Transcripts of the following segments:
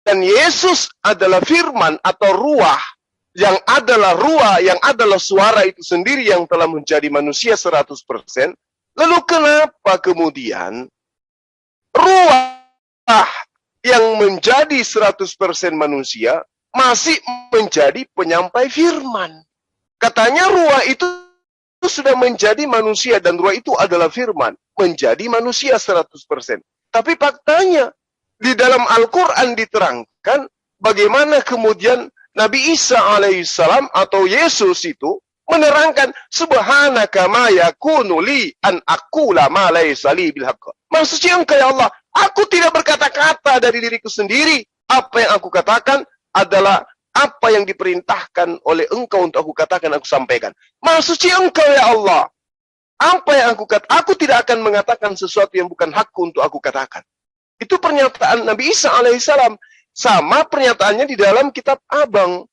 Dan Yesus adalah firman atau ruah, yang adalah suara itu sendiri yang telah menjadi manusia 100%. Lalu kenapa kemudian ruah yang menjadi 100% manusia masih menjadi penyampai firman? Katanya ruah itu sudah menjadi manusia dan ruah itu adalah firman, menjadi manusia 100%. Tapi faktanya di dalam Al-Quran diterangkan bagaimana kemudian Nabi Isa alaihissalam atau Yesus itu menerangkan subhanaka ma yakunu li an aqula ma laysa li bil haqq. Maksudnya engkau ya Allah, aku tidak berkata-kata dari diriku sendiri. Apa yang aku katakan adalah apa yang diperintahkan oleh engkau untuk aku katakan, aku sampaikan. Maksudnya engkau ya Allah, apa yang aku katakan, aku tidak akan mengatakan sesuatu yang bukan hakku untuk aku katakan. Itu pernyataan Nabi Isa alaihissalam. Sama pernyataannya di dalam kitab Abang.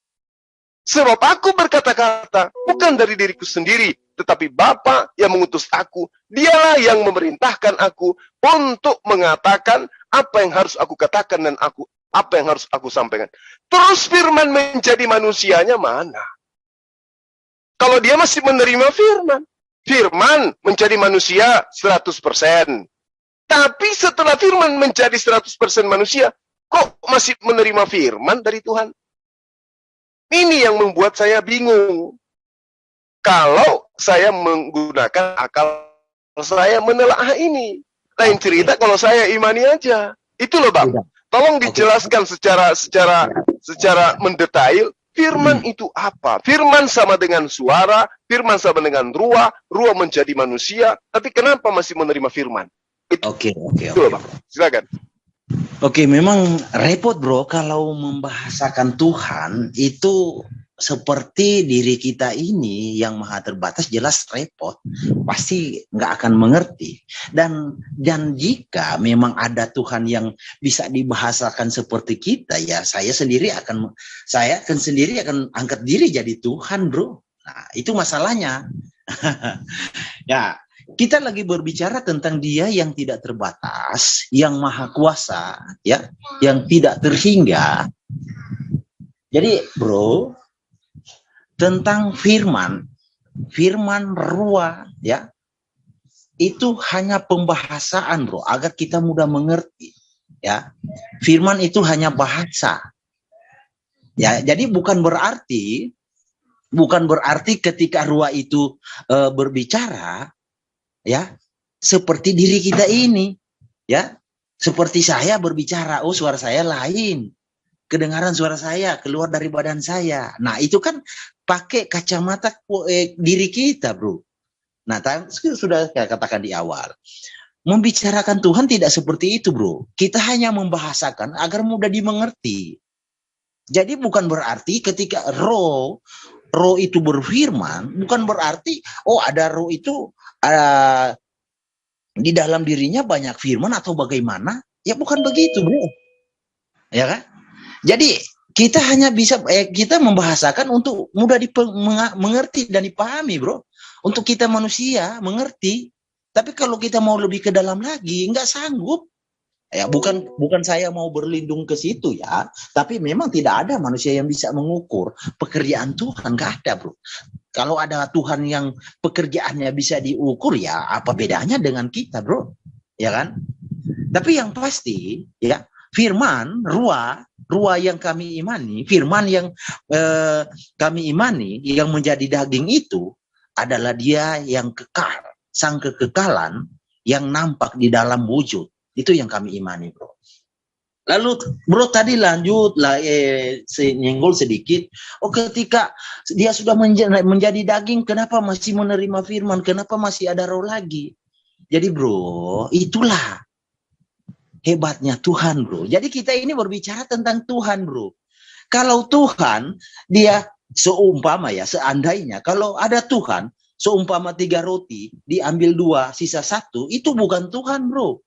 Sebab aku berkata-kata bukan dari diriku sendiri, tetapi Bapa yang mengutus aku. Dialah yang memerintahkan aku untuk mengatakan apa yang harus aku katakan dan apa yang harus aku sampaikan. Terus firman menjadi manusianya mana? Kalau dia masih menerima firman. Firman menjadi manusia 100%. Tapi setelah firman menjadi 100% manusia, kok masih menerima firman dari Tuhan? Ini yang membuat saya bingung. Kalau saya menggunakan akal saya menelaah ini. Lain cerita kalau saya imani aja. Itu loh Bang. Tolong dijelaskan secara mendetail. Firman itu apa? Firman sama dengan suara, firman sama dengan ruah menjadi manusia. Tapi kenapa masih menerima firman? Oke. Bang. Silakan. Oke, memang repot bro kalau membahasakan Tuhan itu seperti diri kita ini yang maha terbatas, jelas repot, pasti nggak akan mengerti. Dan jika memang ada Tuhan yang bisa dibahasakan seperti kita, ya saya akan sendiri angkat diri jadi Tuhan bro. Nah itu masalahnya. Ya. Kita lagi berbicara tentang Dia yang tidak terbatas, yang maha kuasa, ya, yang tidak terhingga. Jadi, bro, tentang firman ruah, ya, itu hanya pembahasaan, bro, agar kita mudah mengerti, ya. Firman itu hanya bahasa, ya. Jadi bukan berarti ketika ruah itu berbicara. Ya, seperti diri kita ini, ya, seperti saya berbicara, oh suara saya lain, kedengaran suara saya keluar dari badan saya. Nah itu kan pakai kacamata diri kita, bro. Nah sudah saya katakan di awal, membicarakan Tuhan tidak seperti itu, bro. Kita hanya membahasakan agar mudah dimengerti. Jadi bukan berarti ketika roh itu berfirman, bukan berarti ada roh itu di dalam dirinya banyak firman atau bagaimana? Ya bukan begitu, bro. Ya kan? Jadi kita hanya bisa kita membahasakan untuk mudah mengerti dan dipahami, bro. Untuk kita manusia mengerti. Tapi kalau kita mau lebih ke dalam lagi, nggak sanggup. Ya bukan saya mau berlindung ke situ ya, tapi memang tidak ada manusia yang bisa mengukur pekerjaan Tuhan, nggak ada, bro. Kalau ada Tuhan yang pekerjaannya bisa diukur, ya apa bedanya dengan kita, bro? Ya kan? Tapi yang pasti, ya, firman, ruah yang kami imani, firman yang kami imani, yang menjadi daging itu adalah Dia yang kekal, sang kekekalan yang nampak di dalam wujud. Itu yang kami imani, bro. Lalu bro tadi lanjut lah nyenggol sedikit. Ketika Dia sudah menjadi daging, kenapa masih menerima firman? Kenapa masih ada roh lagi? Jadi bro, itulah hebatnya Tuhan, bro. Jadi kita ini berbicara tentang Tuhan, bro. Kalau Tuhan, Dia seumpama ya, seandainya kalau ada Tuhan, seumpama 3 roti diambil 2 sisa 1, itu bukan Tuhan, bro.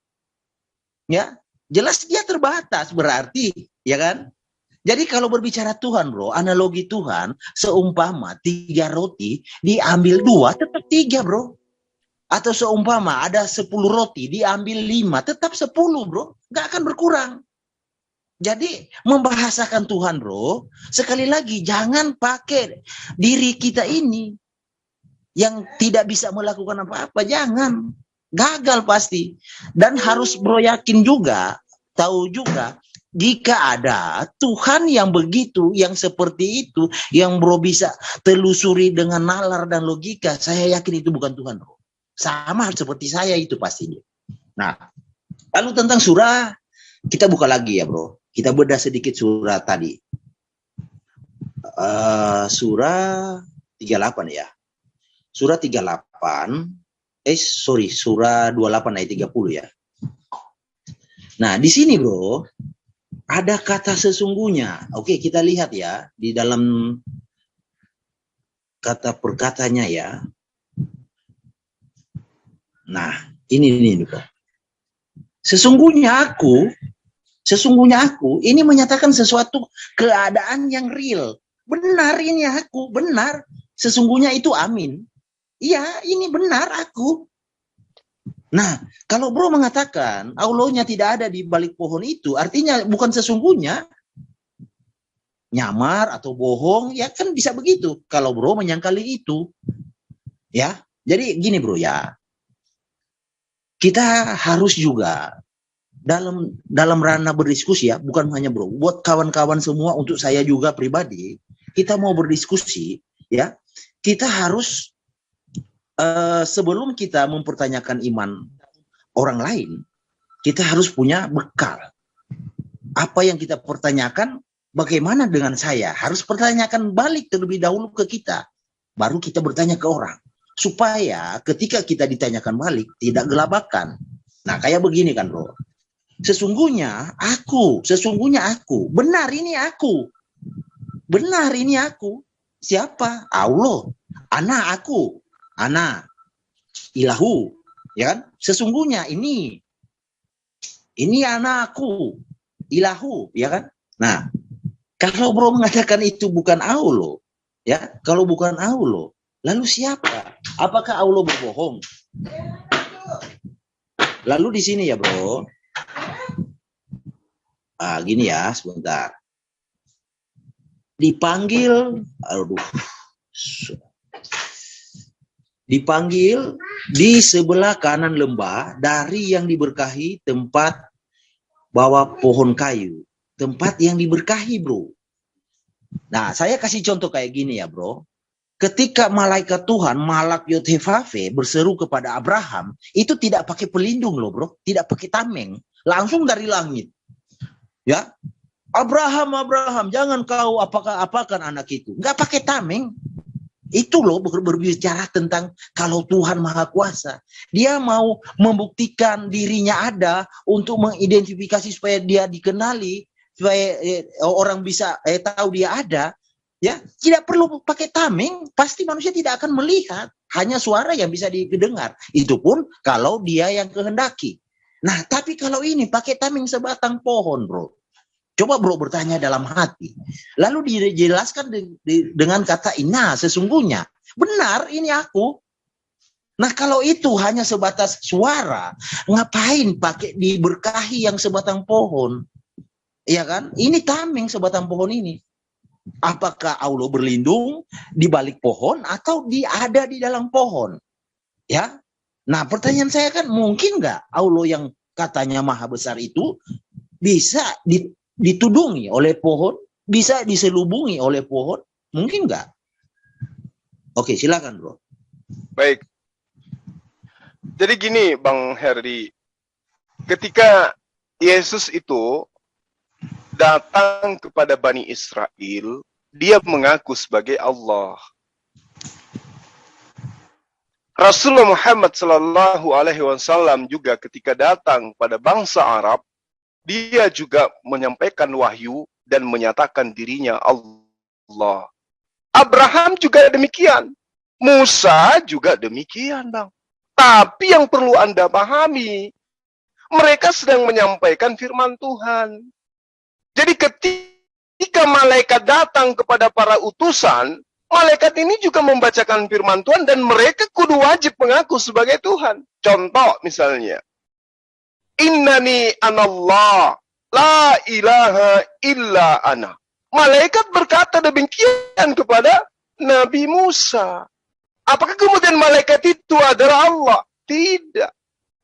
Ya, jelas Dia terbatas berarti, ya kan? Jadi kalau berbicara Tuhan, bro, analogi Tuhan seumpama 3 roti diambil 2 tetap 3, bro. Atau seumpama ada 10 roti diambil 5 tetap 10, bro. Nggak akan berkurang. Jadi membahasakan Tuhan, bro, sekali lagi jangan pakai diri kita ini yang tidak bisa melakukan apa-apa, jangan. Gagal pasti. Dan harus bro yakin juga, tahu juga, jika ada Tuhan yang begitu, yang seperti itu, yang bro bisa telusuri dengan nalar dan logika, saya yakin itu bukan Tuhan, bro. Sama seperti saya itu pastinya. Nah, lalu tentang surah, kita buka lagi ya, bro. Kita bedah sedikit surah tadi. Surah 38 ya. Surah 38, surah 28 ayat 30 ya. Nah, di sini bro, ada kata sesungguhnya. Oke, kita lihat ya, di dalam kata perkatanya ya. Nah, ini bro. Sesungguhnya aku, ini menyatakan sesuatu keadaan yang real. Benar ini aku, benar. Sesungguhnya itu amin. Iya, ini benar aku. Nah, kalau bro mengatakan Allahnya tidak ada di balik pohon itu, artinya bukan sesungguhnya. Nyamar atau bohong, ya kan bisa begitu. Kalau bro menyangkali itu. Ya, jadi gini bro ya. Kita harus juga dalam ranah berdiskusi ya, bukan hanya bro, buat kawan-kawan semua, untuk saya juga pribadi, kita mau berdiskusi ya, kita harus sebelum kita mempertanyakan iman orang lain, kita harus punya bekal. Apa yang kita pertanyakan, bagaimana dengan saya? Harus pertanyakan balik terlebih dahulu ke kita, baru kita bertanya ke orang, supaya ketika kita ditanyakan balik tidak gelabakan. Nah, kayak begini kan bro. Sesungguhnya aku, benar ini aku. Benar ini aku. Siapa? Allah. Ana, ilahu. Ya kan? Sesungguhnya ini anakku, ilahu, ya kan? Nah, kalau bro mengatakan itu bukan Allah, ya, kalau bukan Allah, lalu siapa? Apakah Allah berbohong? Lalu di sini ya bro, gini ya, sebentar. Dipanggil di sebelah kanan lembah dari yang diberkahi tempat bawah pohon kayu. Tempat yang diberkahi bro. Nah, saya kasih contoh kayak gini ya bro. Ketika malaikat Tuhan, Malak Yod-Heh-Vaveh berseru kepada Abraham, itu tidak pakai pelindung loh bro. Tidak pakai tameng. Langsung dari langit. Ya, Abraham, jangan kau apakan anak itu. Nggak pakai tameng. Itu loh berbicara tentang kalau Tuhan Maha Kuasa. Dia mau membuktikan dirinya ada untuk mengidentifikasi supaya dia dikenali, supaya orang bisa tahu dia ada. Ya, tidak perlu pakai tameng, pasti manusia tidak akan melihat, hanya suara yang bisa didengar. Itu pun kalau dia yang kehendaki. Nah, tapi kalau ini pakai tameng sebatang pohon, bro. Coba bro bertanya dalam hati. Lalu dijelaskan dengan kata inna, sesungguhnya. Benar, ini aku. Nah, kalau itu hanya sebatas suara, ngapain pakai diberkahi yang sebatang pohon? Iya kan? Ini tameng sebatang pohon ini. Apakah Allah berlindung di balik pohon atau ada di dalam pohon? Ya. Nah, pertanyaan saya kan, mungkin nggak Allah yang katanya maha besar itu bisa ditudungi oleh pohon, bisa diselubungi oleh pohon? Mungkin nggak? Oke, silakan bro. Baik. Jadi gini Bang Herdi, ketika Yesus itu datang kepada Bani Israel, dia mengaku sebagai Allah. Rasulullah Muhammad sallallahu alaihi wasallam juga ketika datang pada bangsa Arab, dia juga menyampaikan wahyu dan menyatakan dirinya Allah. Abraham juga demikian. Musa juga demikian, Bang. Tapi yang perlu Anda pahami, mereka sedang menyampaikan firman Tuhan. Jadi ketika malaikat datang kepada para utusan, malaikat ini juga membacakan firman Tuhan dan mereka kudu wajib mengaku sebagai Tuhan. Contoh misalnya, Innani anallah La ilaha illa ana. Malaikat berkata demikian kepada Nabi Musa. Apakah kemudian malaikat itu adalah Allah? Tidak.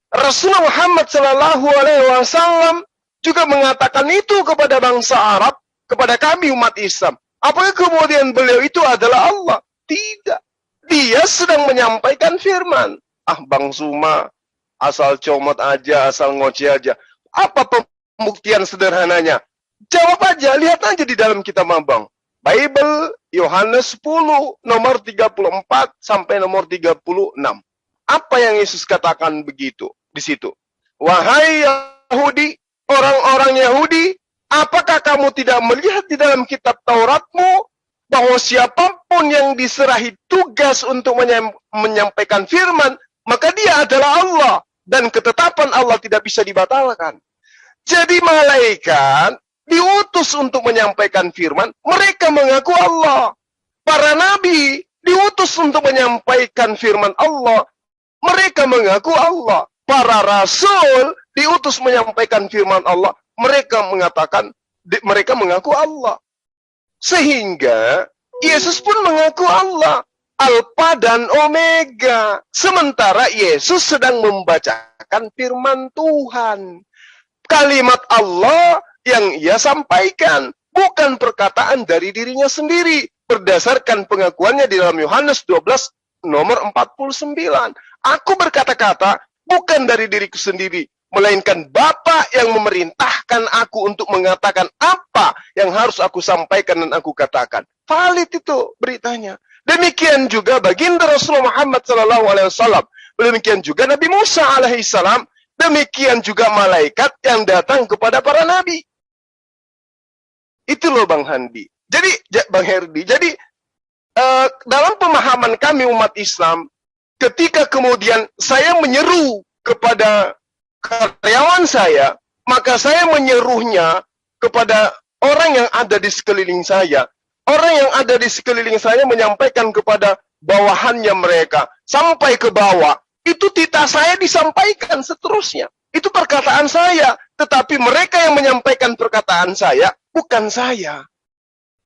Rasulullah Muhammad sallallahu alaihi wasallam juga mengatakan itu kepada bangsa Arab, kepada kami umat Islam. Apakah kemudian beliau itu adalah Allah? Tidak. Dia sedang menyampaikan firman. Ah, Bang Suma, asal comot aja, asal ngoceh aja. Apa pembuktian sederhananya? Jawab aja, lihat aja di dalam kitab Abang. Bible Yohanes 10 nomor 34 sampai nomor 36. Apa yang Yesus katakan begitu di situ? Wahai Yahudi, orang-orang Yahudi, apakah kamu tidak melihat di dalam kitab Tauratmu bahwa siapapun yang diserahi tugas untuk menyampaikan firman, maka dia adalah Allah dan ketetapan Allah tidak bisa dibatalkan. Jadi malaikat diutus untuk menyampaikan firman, mereka mengaku Allah. Para nabi diutus untuk menyampaikan firman Allah, mereka mengaku Allah. Para rasul diutus menyampaikan firman Allah, mereka mengatakan, mereka mengaku Allah. Sehingga Yesus pun mengaku Allah, Alfa dan Omega. Sementara Yesus sedang membacakan firman Tuhan. Kalimat Allah yang ia sampaikan, bukan perkataan dari dirinya sendiri, berdasarkan pengakuannya di dalam Yohanes 12 nomor 49. Aku berkata-kata bukan dari diriku sendiri, melainkan Bapa yang memerintahkan aku untuk mengatakan apa yang harus aku sampaikan dan aku katakan. Valid itu beritanya. Demikian juga baginda Rasulullah Muhammad SAW. Demikian juga Nabi Musa alaihissalam. Demikian juga malaikat yang datang kepada para nabi. Itu loh Bang Handi. Jadi, Bang Herdi, jadi dalam pemahaman kami umat Islam, ketika kemudian saya menyeru kepada karyawan saya, maka saya menyeruhnya kepada orang yang ada di sekeliling saya. Orang yang ada di sekeliling saya menyampaikan kepada bawahannya mereka, sampai ke bawah. Itu titah saya disampaikan seterusnya. Itu perkataan saya. Tetapi mereka yang menyampaikan perkataan saya, bukan saya.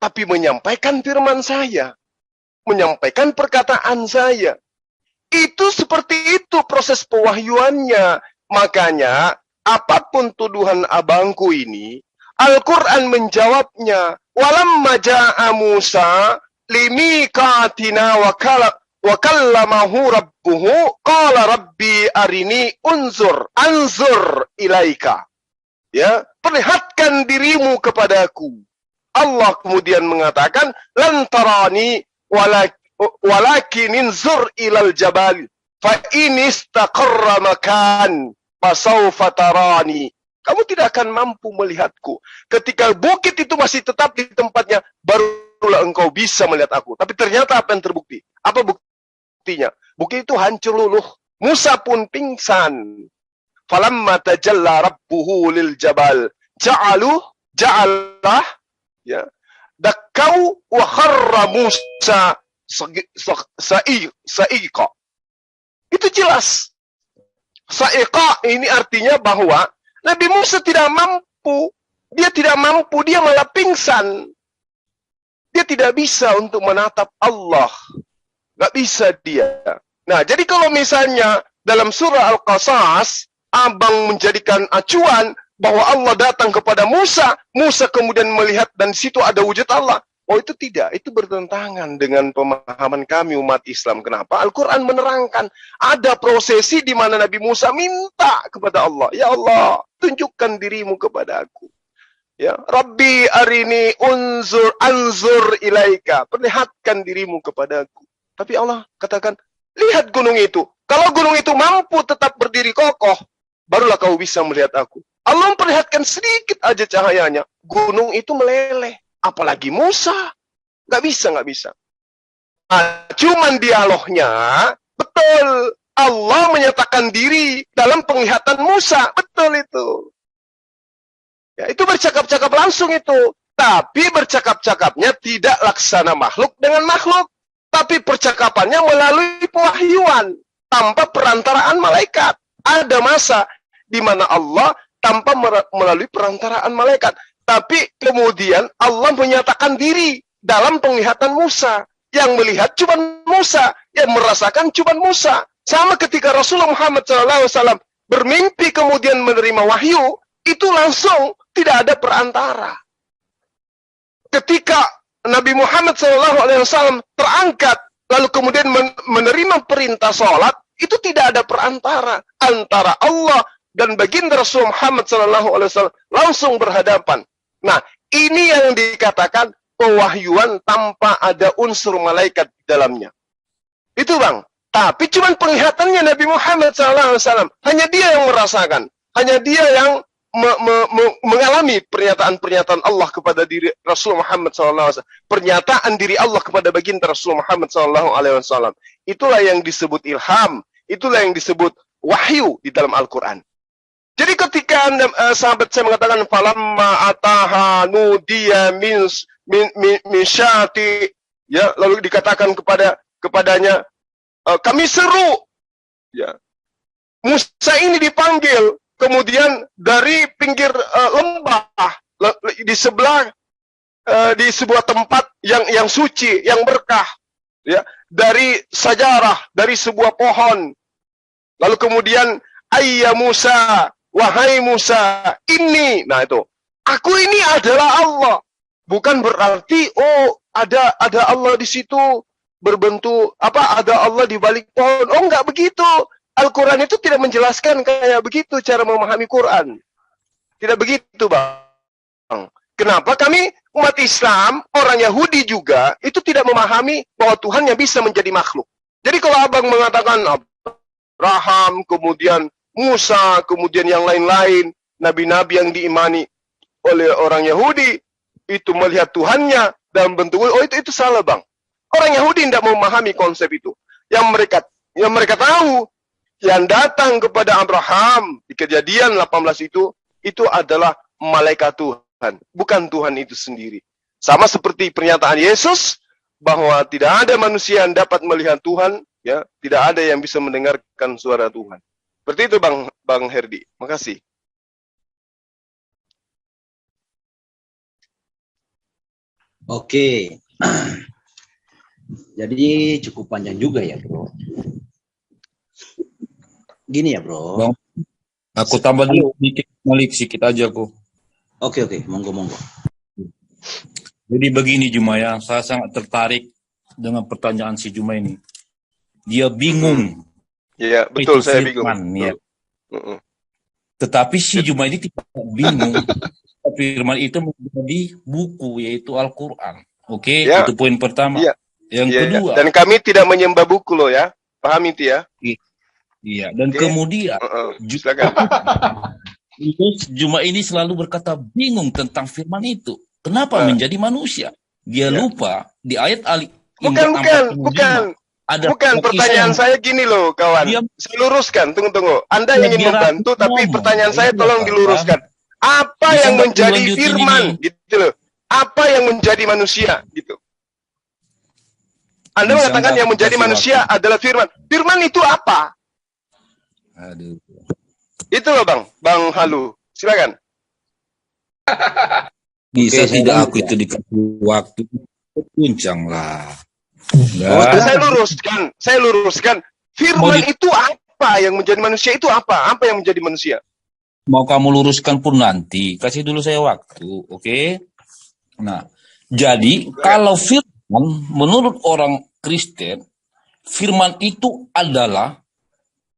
Tapi menyampaikan firman saya. Menyampaikan perkataan saya. Itu seperti itu proses pewahyuannya. Makanya, apapun tuduhan abangku ini, Al-Quran menjawabnya. Walamma ja'a Musa limikatina wa kallamahu rabbuhu qala rabbi arini anzur ilaika. Ya, perlihatkan dirimu kepadaku. Allah kemudian mengatakan lan tarani walakin inzur ilal jabal fa in istaqarra makan fasawfa tarani. Kamu tidak akan mampu melihatku. Ketika bukit itu masih tetap di tempatnya, barulah engkau bisa melihat aku. Tapi ternyata apa yang terbukti? Apa buktinya? Bukit itu hancur luluh. Musa pun pingsan. Falamma tajalla rabbuhu lil jabal. Ja'alah. Ya. Dakau wa kharra Musa sa'iqa. Itu jelas. Sa'iqa ini artinya bahwa Nabi Musa tidak mampu. Dia tidak mampu, dia malah pingsan. Dia tidak bisa untuk menatap Allah. Nggak bisa dia. Nah, jadi kalau misalnya dalam surah Al-Qasas, abang menjadikan acuan bahwa Allah datang kepada Musa, Musa kemudian melihat dan di situ ada wujud Allah. Oh, itu tidak. Itu bertentangan dengan pemahaman kami umat Islam. Kenapa? Al-Quran menerangkan ada prosesi di mana Nabi Musa minta kepada Allah. Ya Allah, tunjukkan dirimu kepada aku. Ya, Rabbi arini anzur ilaika. Perlihatkan dirimu kepada aku. Tapi Allah katakan, lihat gunung itu. Kalau gunung itu mampu tetap berdiri kokoh, barulah kau bisa melihat aku. Allah memperlihatkan sedikit aja cahayanya. Gunung itu meleleh. Apalagi Musa. Nggak bisa. Nah, cuman dialognya, betul. Allah menyatakan diri dalam penglihatan Musa. Betul itu. Ya, itu bercakap-cakap langsung itu. Tapi bercakap-cakapnya tidak laksana makhluk dengan makhluk. Tapi percakapannya melalui pewahyuan. Tanpa perantaraan malaikat. Ada masa di mana Allah tanpa melalui perantaraan malaikat. Tapi kemudian Allah menyatakan diri dalam penglihatan Musa. Yang melihat cuma Musa, yang merasakan cuma Musa. Sama ketika Rasulullah Muhammad SAW bermimpi kemudian menerima wahyu, itu langsung tidak ada perantara. Ketika Nabi Muhammad SAW terangkat, lalu kemudian menerima perintah sholat, itu tidak ada perantara antara Allah dan baginda Rasul Muhammad SAW langsung berhadapan. Nah, ini yang dikatakan pewahyuan tanpa ada unsur malaikat di dalamnya. Itu bang. Tapi cuma penglihatannya Nabi Muhammad SAW. Hanya dia yang merasakan. Hanya dia yang mengalami pernyataan-pernyataan Allah kepada diri Rasul Muhammad SAW. Pernyataan diri Allah kepada baginda Rasul Muhammad SAW. Itulah yang disebut ilham. Itulah yang disebut wahyu di dalam Al-Quran. Jadi ketika sahabat saya mengatakan falamma ataha nudiya min syati, ya, lalu dikatakan kepadanya kami seru, ya. Musa ini dipanggil, kemudian dari pinggir lembah di sebelah di sebuah tempat yang suci, yang berkah, ya, dari sajarah, dari sebuah pohon. Lalu kemudian ayya Musa, wahai Musa, ini, nah itu, aku ini adalah Allah. Bukan berarti ada Allah di situ berbentuk ada Allah di balik pohon. Oh, enggak begitu. Al-Quran itu tidak menjelaskan kayak begitu cara memahami Quran. Tidak begitu, Bang. Kenapa kami umat Islam, orang Yahudi juga itu tidak memahami bahwa Tuhan yang bisa menjadi makhluk. Jadi kalau Abang mengatakan Abraham, kemudian Musa, kemudian yang lain-lain, nabi-nabi yang diimani oleh orang Yahudi itu melihat Tuhannya dalam bentuk itu salah, Bang. Orang Yahudi tidak memahami konsep itu. Yang mereka tahu, yang datang kepada Abraham di Kejadian 18 itu adalah malaikat Tuhan, bukan Tuhan itu sendiri. Sama seperti pernyataan Yesus bahwa tidak ada manusia yang dapat melihat Tuhan, ya, tidak ada yang bisa mendengarkan suara Tuhan. Seperti itu, Bang Herdi. Makasih. Oke. Jadi cukup panjang juga ya, Bro. Gini ya, Bro. Bang, aku tambah dulu sedikit aja kok. Oke, monggo. Jadi begini Jumaya, saya sangat tertarik dengan pertanyaan si Juma ini. Dia bingung. Iya, betul, saya firman, bingung. Ya. Tetapi si Juma ini tidak bingung. Firman itu menjadi buku, yaitu Al-Quran. Oke, Ya. itu poin pertama. Iya. Yang Iya, kedua. dan kami tidak menyembah buku loh ya. Paham itu ya? Iya, dan Oke. kemudian Silakan. Juma ini selalu berkata bingung tentang firman itu. Kenapa menjadi manusia? Dia lupa di ayat Bukan. Pertanyaan saya gini loh, kawan. Saya luruskan, tunggu. Anda ingin membantu, tapi pertanyaan saya tolong diluruskan. Apa yang menjadi firman, gitu loh? Apa yang menjadi manusia, gitu? Anda mengatakan yang menjadi manusia adalah firman. Firman itu apa? Aduh. Itu loh, Bang Halu. Silakan. Bisa tidak aku itu dikasih waktu puncang lah. Saya luruskan. Firman itu apa yang menjadi manusia itu apa? Apa yang menjadi manusia? Mau kamu luruskan pun nanti. Kasih dulu saya waktu, oke? Nah, jadi kalau firman menurut orang Kristen, firman itu adalah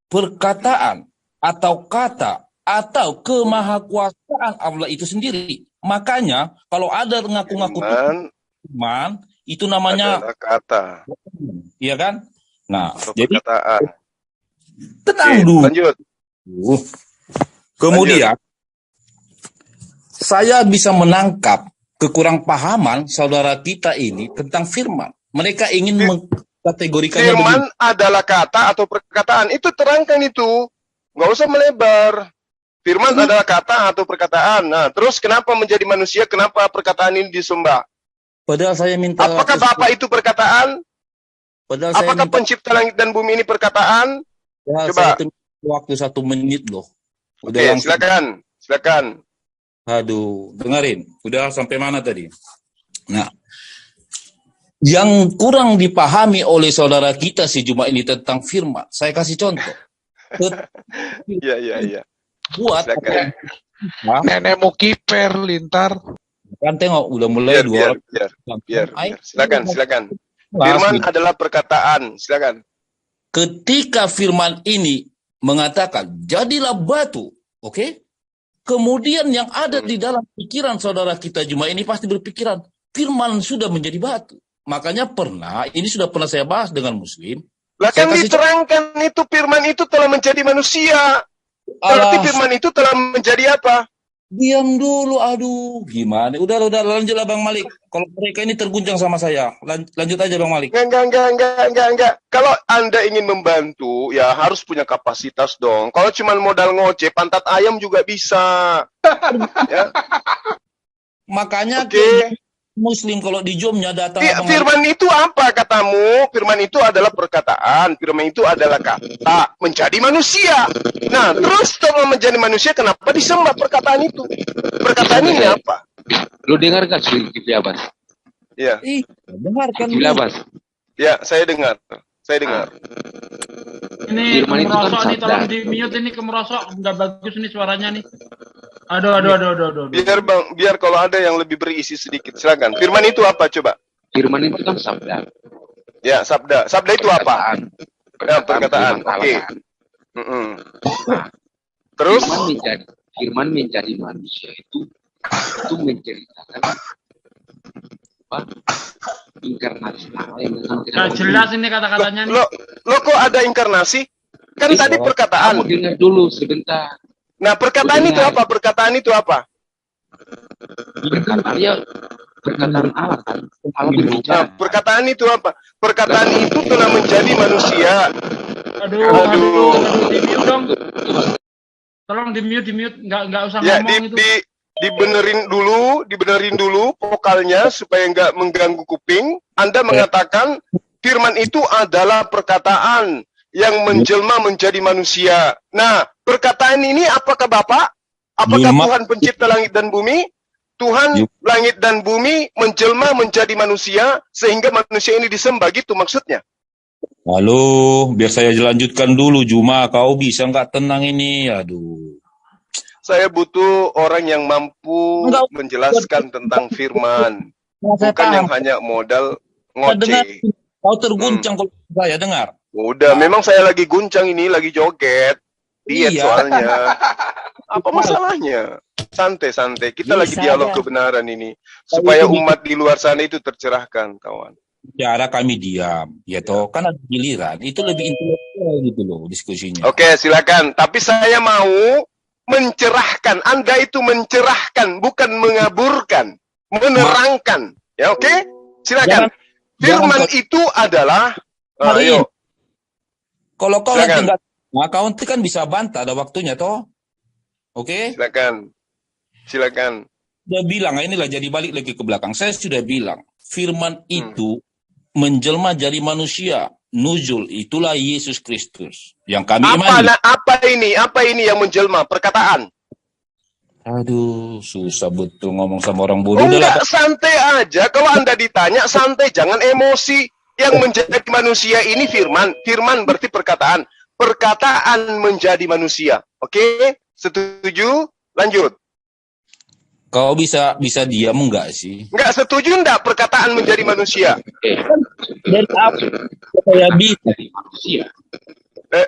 perkataan atau kata atau kemahakuasaan Allah itu sendiri. Makanya kalau ada ngaku-ngaku firman itu namanya kata. Iya kan? Nah, atau jadi perkataan. tenang dulu. Lanjut. Kemudian saya bisa menangkap kekurang pahaman saudara kita ini tentang firman. Mereka ingin mengkategorikannya firman adalah kata atau perkataan. Itu terangkan itu. Nggak usah melebar. Firman adalah kata atau perkataan. Nah, terus kenapa menjadi manusia? Kenapa perkataan ini disembah? Padahal saya minta. Apakah Bapak itu perkataan? Apakah pencipta langit dan bumi ini perkataan? Ya, coba. Saya waktu 1 menit loh. Oke, silakan. Silakan. Aduh, dengerin. Udah sampai mana tadi? Nah, yang kurang dipahami oleh saudara kita si Juma ini tentang firman. Saya kasih contoh. Iya. Buat Silakan. Nenek mau kiper lintar. kan tengok udah mulai Biar. Silakan. Firman adalah perkataan. Silakan. Ketika firman ini mengatakan jadilah batu, oke? Kemudian yang ada di dalam pikiran saudara kita Juma ini pasti berpikiran firman sudah menjadi batu. Makanya ini sudah pernah saya bahas dengan Muslim. Lah kan diterangkan itu firman itu telah menjadi manusia. Berarti firman itu telah menjadi apa? Diam dulu, aduh, gimana? Udah, lanjutlah Bang Malik. Kalau mereka ini terguncang sama saya, lanjut aja Bang Malik. Enggak. Kalau Anda ingin membantu, ya harus punya kapasitas dong. Kalau cuma modal ngoceh, pantat ayam juga bisa. Ya. Makanya Muslim kalau di Jomnya datang. Firman itu apa katamu? Firman itu adalah perkataan. Firman itu adalah kata menjadi manusia. Nah, terus setelah menjadi manusia, kenapa disembah perkataan itu? Perkataan ini apa? Lu dengar gak Kifli Abbas? Iya. Dengarkan. Kifli Abbas. Ya, saya dengar. Ini Firman itu kan kemerosok nih, sabda. tolong di mute ini kemerosok, nggak bagus nih suaranya nih. Aduh. Biar kalau ada yang lebih berisi sedikit, silakan. Firman itu apa coba? Firman itu kan sabda. Ya, sabda. Sabda itu apa? Perkataan. Oke. Terus? Firman menjadi manusia itu menceritakan apa? Inkarnasi Allah yang Nggak jelas ini kata-katanya nih. Lo kok ada inkarnasi? Kan tadi perkataan. Kamu dengar dulu sebentar. Nah, perkataan itu apa? Perkataan Perkataan Allah kan. Allah berbicara. Nah, perkataan itu apa? Perkataan itu telah menjadi manusia. Aduh, di mute dong. Tolong di mute, nggak usah Ya, ngomong itu. dibenerin dulu vokalnya supaya nggak mengganggu kuping. Anda mengatakan firman itu adalah perkataan yang menjelma menjadi manusia. Nah, perkataan ini apakah Bapak? Apakah Tuhan pencipta langit dan bumi? Tuhan langit dan bumi menjelma menjadi manusia sehingga manusia ini disembah, gitu maksudnya? Halo, biar saya lanjutkan dulu Juma, kau bisa nggak tenang ini? Aduh. Saya butuh orang yang mampu menjelaskan tentang firman. Bukan yang hanya modal ngoceh. Kau terguncang kalau saya dengar. Udah, memang saya lagi guncang ini, lagi joget. Diet soalnya. Apa masalahnya? Santai. Kita lagi dialog kebenaran ini. Supaya umat di luar sana itu tercerahkan, kawan. Cara kami diam, ya toh, kan ada giliran. Itu lebih intelektual gitu loh diskusinya. Oke, silakan. Tapi saya mau mencerahkan. Anda itu mencerahkan, bukan mengaburkan. Menerangkan. Ya, oke? Silakan. Firman itu adalah... ayo. Kalau kau nanti enggak, kau nanti kan bisa bantah, ada waktunya toh. Oke? Silakan. Sudah bilang, inilah jadi balik lagi ke belakang. Saya sudah bilang, firman itu menjelma jadi manusia. Nuzul, itulah Yesus Kristus. Yang kami imani. Apa ini yang menjelma? Perkataan. Aduh, susah betul ngomong sama orang bodoh. Enggak, santai aja. Kalau Anda ditanya, santai. Jangan emosi. Yang menjadi manusia ini firman. Firman berarti perkataan. Perkataan menjadi manusia. Oke? Setuju? Lanjut. Kau bisa diam enggak sih? Enggak setuju enggak perkataan menjadi manusia? Dan apa saya bisa manusia?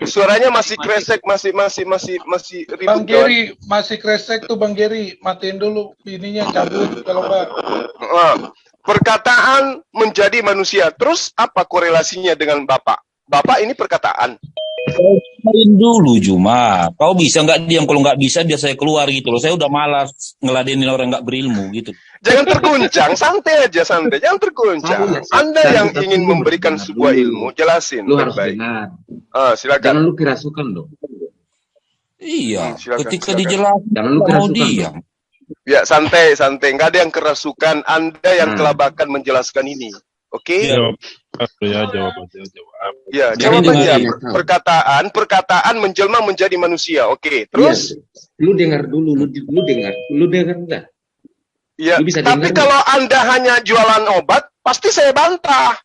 Suaranya masih kresek, masih ribut. Bang Geri masih kresek tuh Bang Geri, matiin dulu ininya, cabut kalau enggak. Perkataan menjadi manusia. Terus apa korelasinya dengan Bapak? Bapak ini perkataan. Main dulu Juma. Kau bisa nggak diam? Kalau nggak bisa biar saya keluar gitu loh. Saya udah malas ngeladenin orang nggak berilmu gitu. Jangan terguncang, santai aja, santai. Jangan terguncang. Anda yang ingin memberikan sebuah ilmu, jelasin. Lu harus dengar. Silakan. Jangan lu kerasukan loh. Iya. Ketika silakan. dijelaskan, Jangan lu mau kerasukan. diam. Ya, santai. Nggak ada yang kerasukan. Anda yang kelabakan menjelaskan ini. Oke? Jawab. Ya, jawab. Ya, Jadi jawab aja. dengar. Perkataan menjelma menjadi manusia. Oke, terus? Iya, lu dengar dulu, lu dengar enggak? Ya, Lu bisa tapi dengar kalau Anda hanya jualan obat, pasti saya bantah.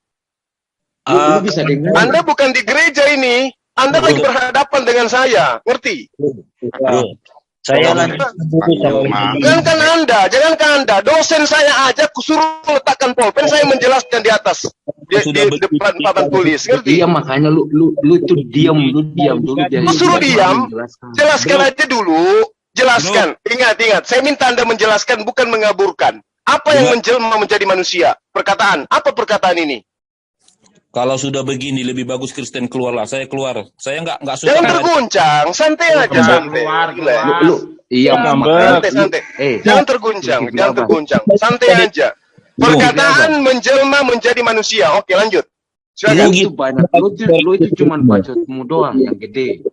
Lu bisa dengar. Anda bukan di gereja ini. Anda lagi berhadapan dengan saya. Ngerti? Bro, saya lanjut dulu sampai Jangankan Anda. Dosen saya aja kusuruh letakkan pulpen, saya menjelaskan di atas. Di depan papan tulis. Ngerti? Iya, makanya lu tuh diam dulu biar Lu suruh diam. menjelaskan. Jelaskan aja dulu. Jelaskan. Ingat. Saya minta Anda menjelaskan, bukan mengaburkan. Apa yang menjelma menjadi manusia? Perkataan. Apa perkataan ini? kalau sudah begini lebih bagus Kristen keluarlah. Saya keluar. Saya nggak suka. Jangan terguncang. Santai aja. Santai. Keluar. Iya, Santai. Eh, Jangan terguncang. Santai aja. Perkataan menjelma menjadi manusia. Oke, lanjut. Silakan. itu banyak. Lu itu cuma bacotmu doang yang gede.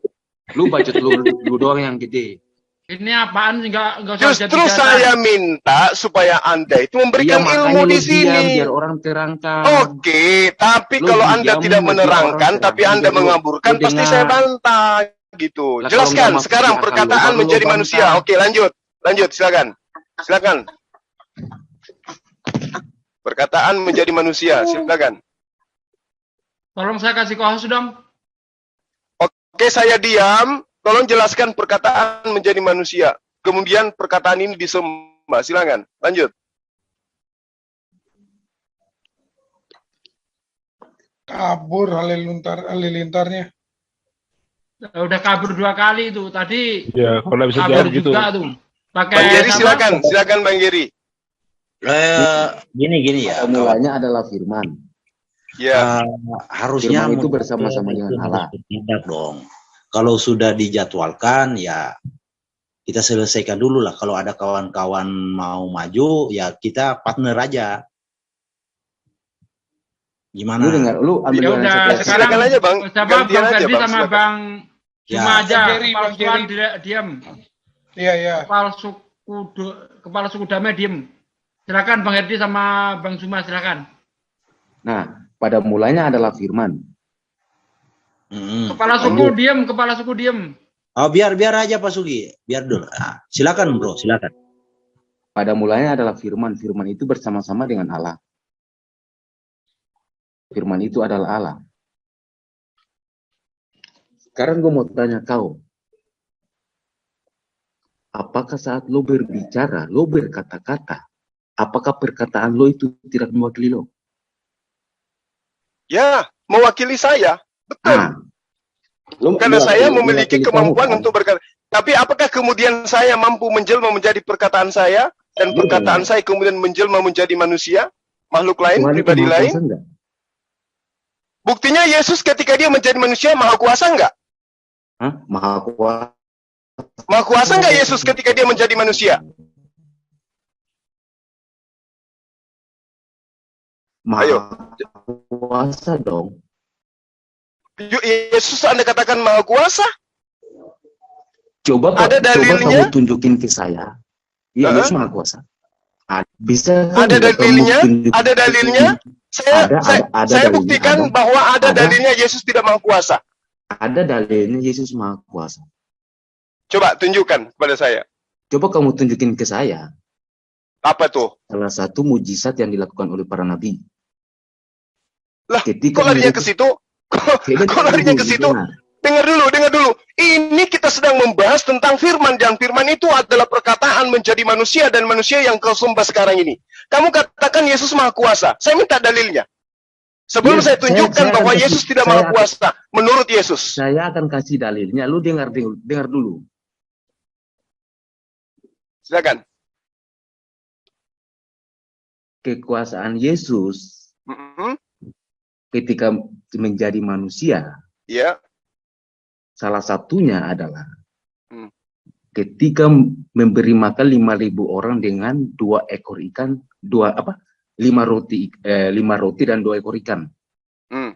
Lu bacot lu doang yang gede. Ini apaan? Enggak usah Justru jadi saya minta supaya Anda itu memberikan ilmu di sini. Biar orang terangkan. Oke, tapi Lu kalau diam, Anda tidak biar menerangkan, orang tapi terangkan, Anda biar lu mengaburkan, pasti dengar. saya bantah gitu. Lah, kalau Jelaskan nggak masuk sekarang di akal perkataan lu, menjadi baru lu manusia. bantah. Oke, lanjut, silakan. Perkataan menjadi manusia, silakan. Tolong saya kasih kohos dong. Oke, saya diam. Tolong jelaskan perkataan menjadi manusia. Kemudian perkataan ini disembah. Silakan, lanjut. Kabur halilintarnya. Udah kabur 2 kali itu. Tadi Ya, kalau nggak bisa kabur jawab gitu. juga tuh. Pakai Bang Geri, apa? silakan Bang Geri. gini ya. Mulanya adalah firman. Ya, Harusnya Firman itu bersama-sama dengan Allah. Tidak dong. Kalau sudah dijadwalkan ya kita selesaikan dulu lah. Kalau ada kawan-kawan mau maju ya kita partner aja. Gimana? Lu dengar, lu ambil Ya yang udah, satu. sekarang Silakan aja, Bang. Siapa Gantian Bang aja, Ferdi Bang. sama Silakan. Bang Ya. Cuma aja. Bang Geri, Kepala Bang sukuan Geri. diam. Iya. Kepala suku damai diem. Silakan Bang Herdi sama Bang Suma, silakan. Nah, pada mulanya adalah firman. Kepala suku diem. Oh biar aja Pak Sugi, biar dulu. Nah, silakan bro, silakan. Pada mulanya adalah firman. Firman itu bersama-sama dengan Allah. Firman itu adalah Allah. Sekarang gue mau tanya kau. Apakah saat lo berbicara, lo berkata-kata, apakah perkataan lo itu tidak mewakili lo? Ya, mewakili saya. Betul. Nah, lo- Karena lo- saya lo- memiliki mewakili kemampuan kamu, kan? untuk berkata. Tapi apakah kemudian saya mampu menjelma menjadi perkataan saya dan Lu perkataan dengar. saya kemudian menjelma menjadi manusia, makhluk lain, Tuhan itu pribadi maha lain? kuasa enggak? Buktinya Yesus ketika dia menjadi manusia maha kuasa enggak? Hah? Maha kuasa. Maha kuasa enggak Yesus ketika dia menjadi manusia? Maha Ayo. kuasa dong. Yesus Anda katakan maha kuasa? Coba Ada dalilnya? kamu tunjukin ke saya. Iya, Uh-huh. Yesus maha kuasa. Bisa kan Ada nggak kamu dalilnya? tunjukin- Ada dalilnya? Saya Ada saya dalilnya, buktikan ada. bahwa ada Ada. dalilnya Yesus tidak maha kuasa. Ada dalilnya Yesus maha kuasa. Coba tunjukkan kepada saya. Coba kamu tunjukin ke saya Apa tuh? salah satu mujizat yang dilakukan oleh para nabi. Lah, Ketika kok larinya mereka- ke situ? Coba Kok larinya ke situ? dengar. Dengar dulu. Ini kita sedang membahas tentang firman, dan firman itu adalah perkataan menjadi manusia, dan manusia yang kau sembah sekarang ini. Kamu katakan Yesus maha kuasa. Saya minta dalilnya. Sebelum Ya, saya tunjukkan saya bahwa akan kasih- Yesus tidak saya maha akan- kuasa, menurut Yesus. Saya akan kasih dalilnya. Lu dengar dulu. Silakan. Kekuasaan Yesus Mm-mm. ketika menjadi manusia, Ya, salah satunya adalah Hmm. ketika memberi makan 5.000 orang dengan 2 ekor ikan, 5 roti dan 2 ekor ikan. Hmm.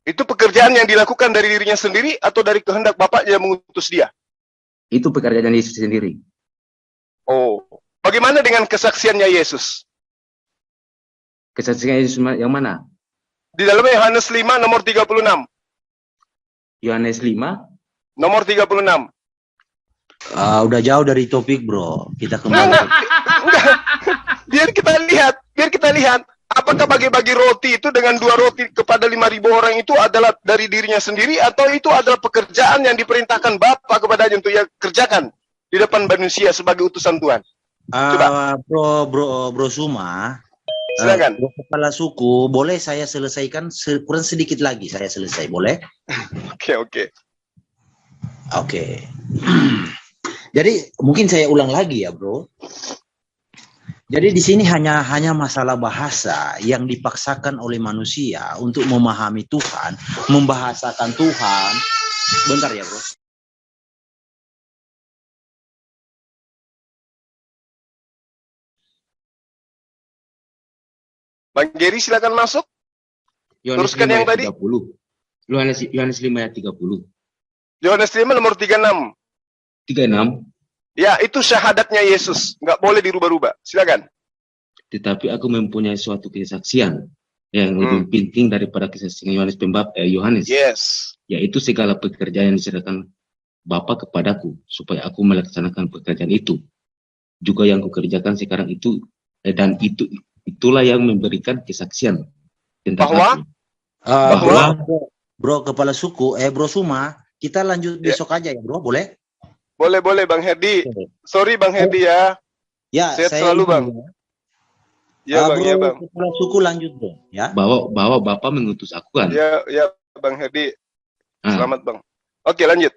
Itu pekerjaan yang dilakukan dari dirinya sendiri atau dari kehendak Bapak yang mengutus dia? Itu pekerjaan Yesus sendiri. Oh, bagaimana dengan kesaksiannya Yesus? Kesaksian Yesus yang mana? Di dalam Yohanes 5 nomor 36. Yohanes 5. Nomor 36. Udah jauh dari topik, bro. Kita kembali. Enggak. Biar kita lihat. Apakah bagi-bagi roti itu dengan 2 roti kepada 5.000 orang itu adalah dari dirinya sendiri, atau itu adalah pekerjaan yang diperintahkan Bapa kepadanya untuk ia kerjakan di depan manusia sebagai utusan Tuhan? Coba. Bro Suma, Silakan. bro kepala suku, boleh saya selesaikan kurang sedikit lagi, saya selesai, boleh? Oke. Jadi mungkin saya ulang lagi ya, bro. Jadi di sini hanya masalah bahasa yang dipaksakan oleh manusia untuk memahami Tuhan, membahasakan Tuhan. Bentar ya, bro. Bang Geri silakan masuk. Yohanes Teruskan 5 yang ayat tadi. 30. Yohanes 5 ayat 30. Yohanes 5 nomor 36. 36. Ya, itu syahadatnya Yesus. Nggak boleh dirubah-rubah. Silakan. Tetapi aku mempunyai suatu kesaksian yang lebih penting daripada kesaksian Yohanes. Yes. Yaitu segala pekerjaan yang diserahkan Bapa kepadaku, supaya aku melaksanakan pekerjaan itu. Juga yang kukerjakan sekarang itu, dan itulah yang memberikan kesaksian tentang Bahwa? aku. Bro kepala suku, bro Suma, kita lanjut besok aja ya, bro, boleh? Boleh Bang Herdi. Sorry Bang Herdi ya. Ya, Sehat saya selalu, izin, Bang. ya. Ya Bang, Bro ya Bang. kepala suku lanjut, bro, ya. Bahwa Bapa mengutus aku kan. Ya Bang Herdi. Ah, Selamat Bang. Oke, lanjut.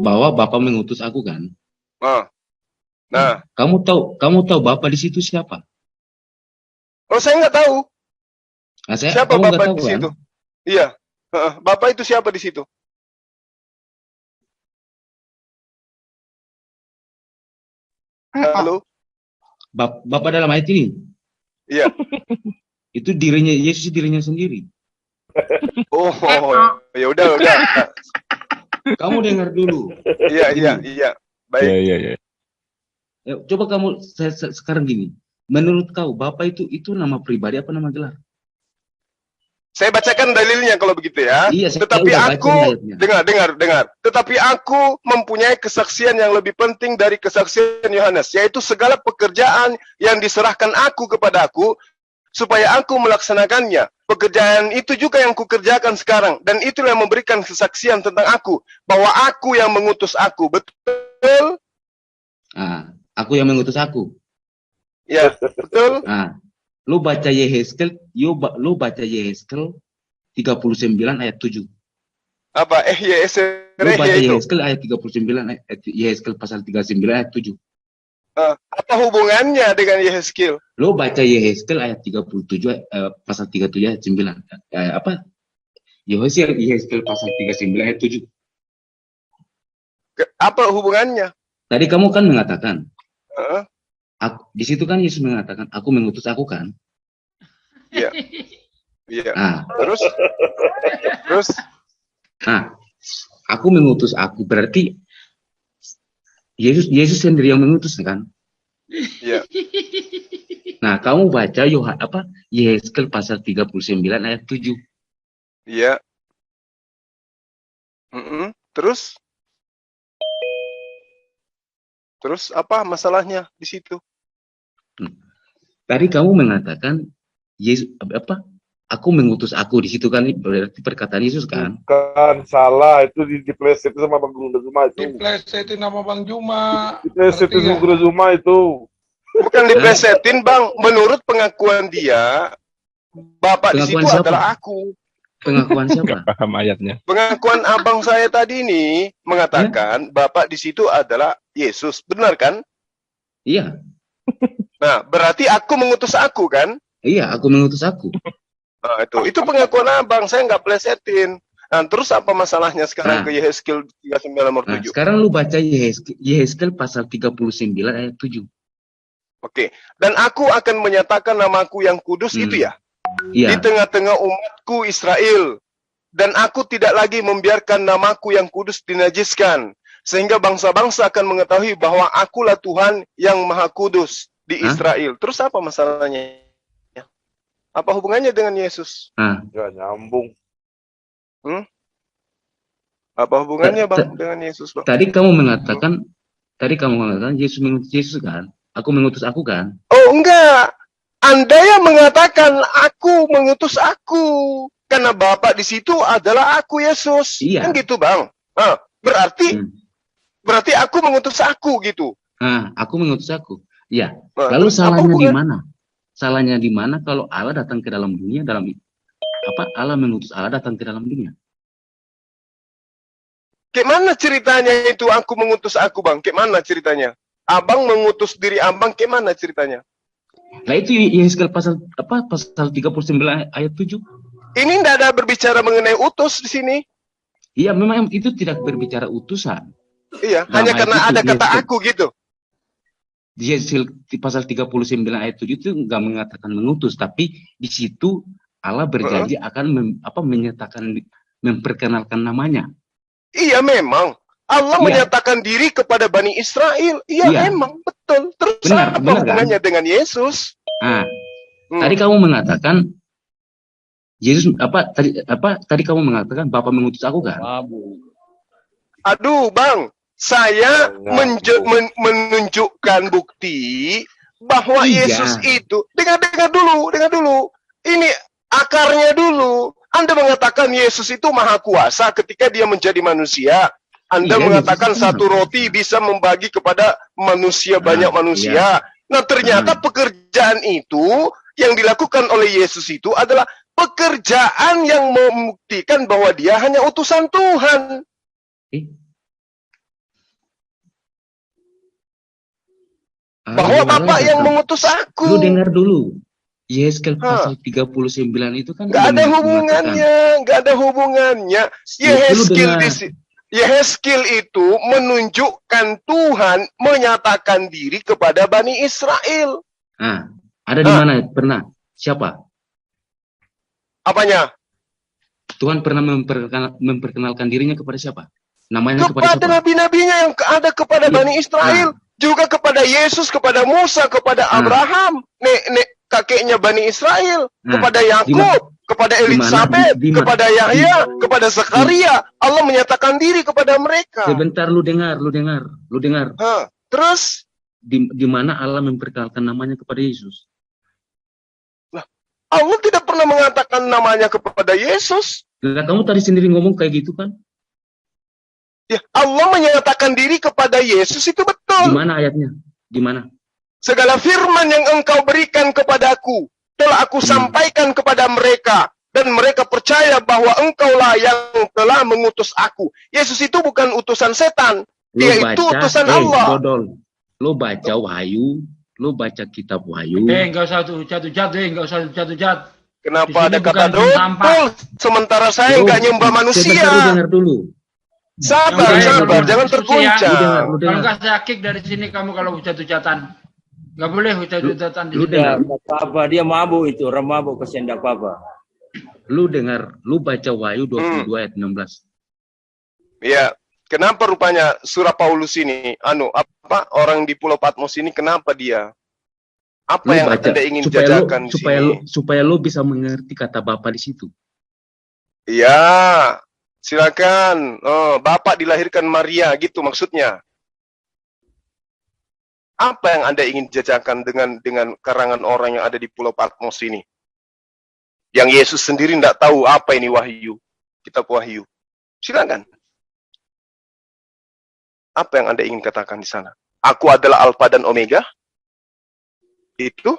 bahwa Bapa mengutus aku kan. Nah. Kamu tahu Bapa di situ siapa? Oh, saya nggak tahu. Nah, Siapa kamu nggak Bapak tahu di kan? situ? Iya. Bapak itu siapa di situ? Halo? Bapa dalam ayat ini. Iya. Itu dirinya Yesus, dirinya sendiri. Oh, ya udah. Kamu dengar dulu. Iya. Baik. Iya. Coba kamu sekarang gini. Menurut kau Bapa itu nama pribadi apa nama gelar? Saya bacakan dalilnya kalau begitu ya. Iya, Tetapi udah aku baca ayatnya. dengar. Tetapi aku mempunyai kesaksian yang lebih penting dari kesaksian Yohanes, yaitu segala pekerjaan yang diserahkan aku kepadaku supaya aku melaksanakannya. Pekerjaan itu juga yang kukerjakan sekarang, dan itulah yang memberikan kesaksian tentang aku, bahwa aku yang mengutus aku. Betul? Aku yang mengutus aku. Ya, betul. Lu baca Yehezkel 39 ayat 7. Apa? Lu baca itu. Yehezkel ayat 39, Yehezkel pasal 39 ayat 7. Apa hubungannya dengan Yehezkel? Lu baca Yehezkel ayat 37, pasal 37 ayat 9. Yehezkel pasal 39 ayat 7. Apa hubungannya? Tadi kamu kan mengatakan, di situ kan Yesus mengatakan, aku mengutus aku kan? Iya. Terus? Aku mengutus aku, berarti Yesus sendiri yang mengutus kan? Iya. Nah, kamu baca Yehezkel pasal 39 ayat 7. Iya. Terus? Terus apa masalahnya di situ? Tadi kamu mengatakan Yesus aku mengutus aku, di situ kan berarti perkataan Yesus kan? Bukan, salah, itu diplesetin sama Bang Juma itu. Diplesetin nama Bang Juma. Diplesetin sama Juma itu. Bukan diplesetin Bang, menurut pengakuan dia, Bapak di situ adalah aku. Pengakuan siapa? Paham ayatnya. Pengakuan abang saya tadi ini mengatakan Bapak di situ adalah Yesus, benar kan? Iya. Nah, berarti aku mengutus aku kan? Iya, aku mengutus aku. Nah, itu pengakuan abang, saya nggak plesetin. Nah, terus apa masalahnya sekarang ke Yehezkel 39 nomor 7? Sekarang lu baca Yehezkel pasal 39 ayat 7. Oke. Dan aku akan menyatakan namaku yang kudus itu ya? Iya. Di tengah-tengah umatku Israel. Dan aku tidak lagi membiarkan namaku yang kudus dinajiskan. Sehingga bangsa-bangsa akan mengetahui bahwa akulah Tuhan yang maha kudus di Israel. Terus apa masalahnya? Apa hubungannya dengan Yesus? Nah, Nggak nyambung. Apa hubungannya Ta- Bang ta- dengan Yesus, Bang? tadi kamu mengatakan Yesus mengutus Yesus kan? Aku mengutus aku kan? Oh enggak. Anda yang mengatakan aku mengutus aku. Karena Bapak di situ adalah aku Yesus. Iya. Kan gitu, Bang. Berarti Hmm. berarti aku mengutus aku gitu. Nah, aku mengutus aku. Ya. Nah, Lalu terus apa salahnya di hubungan- mana? Salahnya di mana kalau Allah datang ke dalam dunia Allah mengutus Allah datang ke dalam dunia? Kayak mana ceritanya itu aku mengutus aku, Bang? Kayak mana ceritanya? Abang mengutus diri Abang, kayak mana ceritanya? Nah, itu Yeskel pasal 39 ayat 7. Ini tidak ada berbicara mengenai utus di sini. Iya, memang itu tidak berbicara utusan. Iya, Dalam hanya ayat karena itu, ada kata Yeskel. aku gitu. Di pasal 39 ayat 7 itu nggak mengatakan mengutus, tapi di situ Allah berjanji akan menyatakan, memperkenalkan namanya. Iya, memang. Allah Iya. menyatakan diri kepada Bani Israel. Iya, Iya. memang. Betul. Terus Benar, apa benar, kan? hubungannya dengan Yesus? Nah, Hmm. tadi kamu mengatakan tadi kamu mengatakan Bapak mengutus aku kan? Aduh, Bang. Saya Nyambung. menunjukkan bukti bahwa Iya. Yesus itu. Dengar dulu. Ini akarnya dulu. Anda mengatakan Yesus itu maha kuasa ketika dia menjadi manusia. Anda Iya, mengatakan Yesus itu satu maha roti bisa membagi kepada manusia, banyak manusia. Nah, ternyata pekerjaan itu yang dilakukan oleh Yesus itu adalah pekerjaan yang membuktikan bahwa dia hanya utusan Tuhan. Bahwa Bapak yang mengutus aku. Lu dengar dulu. Yeskel pasal 39 itu kan Nggak ada mengatakan, hubungannya, nggak ada hubungannya. Yehezkiel itu menunjukkan Tuhan menyatakan diri kepada Bani Israel. Nah, ada di mana pernah? Siapa? Apanya? Tuhan pernah memperkenalkan dirinya kepada siapa? Namanya kepada Kepada siapa? nabi-nabinya yang ada kepada Iya. Bani Israel. Juga kepada Yesus, kepada Musa, kepada Abraham. Nenek kakeknya Bani Israel. Kepada Yakub, kepada Elizabeth, kepada Yahya, kepada Zakaria. Allah menyatakan diri kepada mereka. Sebentar, lu dengar. Terus? Di mana Allah memperkenalkan namanya kepada Yesus? Allah tidak pernah mengatakan namanya kepada Yesus. Nah, kamu tadi sendiri ngomong kayak gitu kan? Ya, Allah menyatakan diri kepada Yesus itu Di betul. mana ayatnya? Di mana? Segala firman yang engkau berikan kepadaku telah aku sampaikan kepada mereka, dan mereka percaya bahwa engkaulah yang telah mengutus aku. Yesus itu bukan utusan setan, dia itu utusan Allah. Dodol. Lo baca Wahyu, lo baca kitab Wahyu. Enggak usah jatuh-jatuh. Kenapa Di ada sini kata bukan sampah. dodol? Sementara saya nggak nyembah Sebentar, lu manusia. dengar dulu. Sabar, jangan terguncang. Lu Kalau dengar. enggak saya kick dari sini kamu kalau jatuh-jatuhan. Enggak boleh jatuh-jatuhan di Lu sini. dengar. Apa dia mabuk itu, orang mabuk kesian enggak apa-apa. Lu dengar, lu baca Wahyu 22 ayat 16. Ya, kenapa rupanya surah Paulus ini, orang di Pulau Patmos ini, kenapa dia? Apa Lu yang baca Anda ingin jajakan di sini? supaya lu bisa mengerti kata Bapa di situ. Iya, silakan. Bapak dilahirkan Maria, gitu maksudnya. Apa yang Anda ingin jajakan dengan karangan orang yang ada di Pulau Patmos ini? Yang Yesus sendiri tidak tahu apa ini Wahyu, kitab Wahyu. Silakan. Apa yang Anda ingin katakan di sana? Aku adalah Alfa dan Omega? Itu?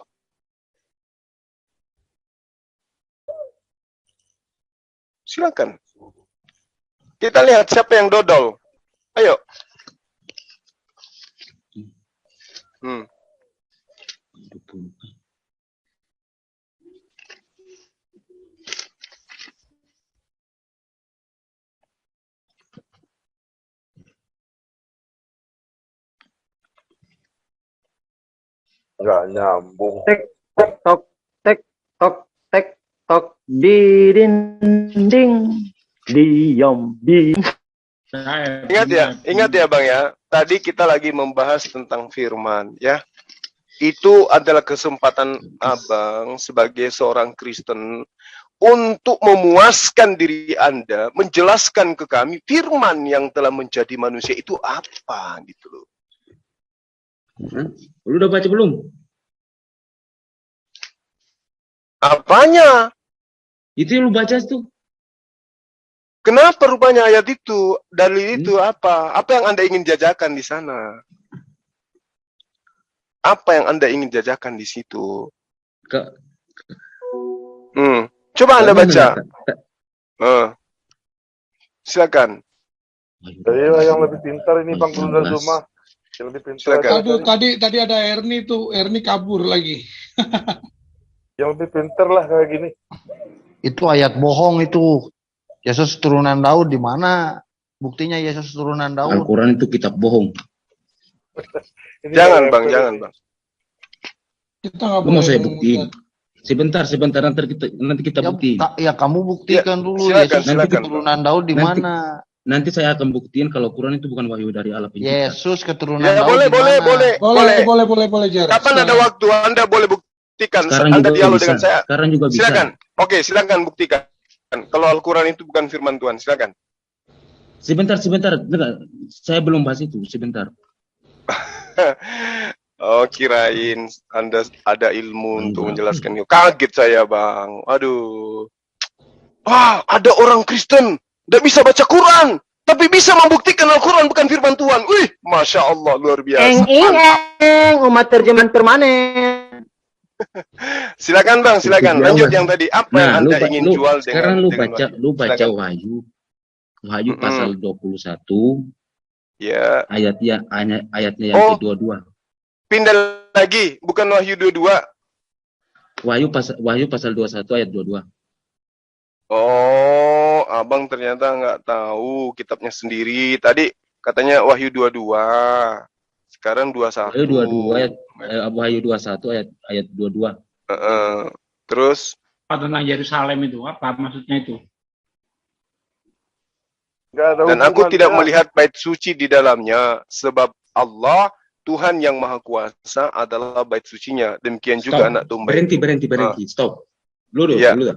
Silakan. Kita lihat siapa yang dodol. Ayo. Nggak nyambung. Tek tok di dinding diam di. Ingat ya Bang ya. Tadi kita lagi membahas tentang firman ya. itu adalah kesempatan abang sebagai seorang Kristen untuk memuaskan diri Anda, menjelaskan ke kami firman yang telah menjadi manusia itu apa gitu loh. Lu udah baca belum? Apanya? Itu yang lu baca tuh. Kenapa rupanya ayat itu, dalil itu apa? Apa yang Anda ingin jajakan di sana? Apa yang Anda ingin jajakan di situ? Coba Anda baca. Silakan. Saya yang lebih pintar ini Bang Guru dan Zuma. Yang lebih pintar. Silakan. Aduh, tadi ada Erni tuh, Erni kabur lagi. Yang lebih pintar lah kayak gini. Itu ayat bohong itu. Yesus turunan Daud di mana? Buktinya Yesus turunan Daud. Al-Quran itu kitab bohong. Jangan Bang, jangan Bang. Kita nggak Lu mau boleh saya ngomong buktiin? begitu. Sebentar, nanti kita buktiin. Ya kamu buktikan dulu silakan, Yesus silakan. keturunan Daud di Nanti- mana? Nanti saya akan buktiin kalau Quran itu bukan wahyu dari Allah pencipta. Yesus keturunan Ya Daud boleh, di boleh, mana? boleh. Jar. Kapan ada waktu Anda boleh buktikan? Sekarang Anda juga dialog bisa. dengan saya. Sekarang juga bisa. Silakan. Oke, silakan buktikan. Kalau Al-Quran itu bukan firman Tuhan, silakan. Sebentar. Dengar. Saya belum bahas itu. Sebentar. Oh, kirain Anda ada ilmu untuk menjelaskan. Kaget saya, Bang. Aduh. Wah, ada orang Kristen tidak bisa baca Quran, tapi bisa membuktikan Al-Quran bukan firman Tuhan. Wih, Masya Allah, luar biasa. umat terjemahan permanen. Silakan Bang, silakan. Lanjut yang tadi. Apa yang Anda ingin jual sekarang dengan lu baca Silakan. Wahyu pasal 21 Ya. ayatnya yang Oh. kedua-dua. Pindah lagi, bukan Wahyu 22. Wahyu pasal 21 ayat 22. Oh, abang ternyata nggak tahu kitabnya sendiri. Tadi katanya Wahyu 22. Sekarang 21. Wahyu 22 ayat Wahyu 21 ayat 22. Terus Tentang Yerusalem itu apa maksudnya itu? Nggak ada dan aku hubungannya. tidak melihat bait suci di dalamnya sebab Allah Tuhan yang Maha Kuasa adalah bait sucinya. Demikian juga Stop. anak domba. Berhenti. Stop. Lu Ya. dulu.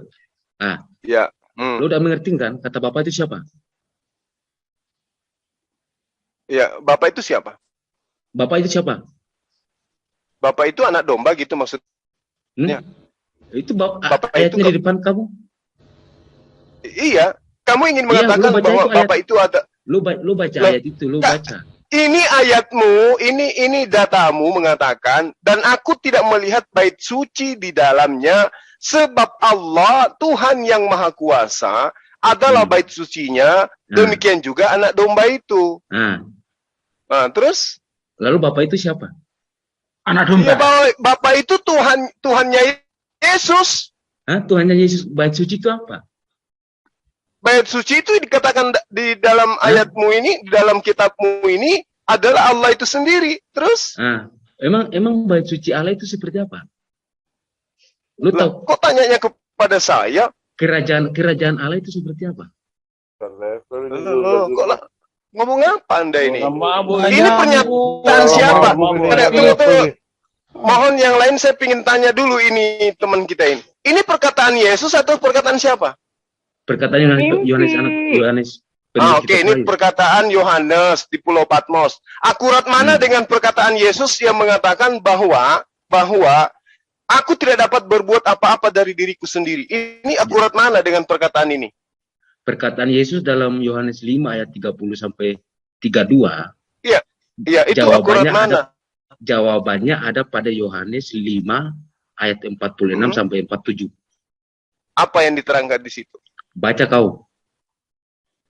Ah, Ya. lu udah mengerti kan kata Bapak itu siapa? Ya, Bapak itu siapa? Bapak itu siapa? Bapak itu anak domba gitu maksud. Ya. Itu Bapak ayatnya itu di depan kamu. Iya, kamu ingin Iya, mengatakan lu baca bahwa itu ayat. Bapak itu ada. Lu baca Loh, ayat itu, lu baca. Ini ayatmu, ini datamu mengatakan, dan aku tidak melihat bait suci di dalamnya, sebab Allah, Tuhan yang Maha Kuasa, adalah bait sucinya, demikian juga anak domba itu. Nah, terus? Lalu Bapak itu siapa? Anak Ya, domba. Bapak itu Tuhannya Yesus. Tuhannya Yesus, bait suci itu apa? Bait suci itu dikatakan di dalam ayatmu ini, di dalam kitabmu ini adalah Allah itu sendiri. Terus? Emang bait suci Allah itu seperti apa? Lu tahu? Kok tanyanya kepada saya? Kerajaan Allah itu seperti apa? Kok ngomong apa Anda ini? Mabuk. Ini pernyataan siapa? Tunggu. Mohon yang lain saya ingin tanya dulu ini teman kita ini. Ini perkataan Yesus atau perkataan siapa? Perkataan Yohanes. Oke, ini perkataan Yohanes di Pulau Patmos. Akurat mana dengan perkataan Yesus yang mengatakan bahwa aku tidak dapat berbuat apa-apa dari diriku sendiri. Ini akurat mana dengan perkataan ini? Perkataan Yesus dalam Yohanes 5 ayat 30 sampai 32. Iya, itu akurat mana? Jawabannya ada pada Yohanes 5 ayat 46 sampai 47. Apa yang diterangkan di situ? Baca kau.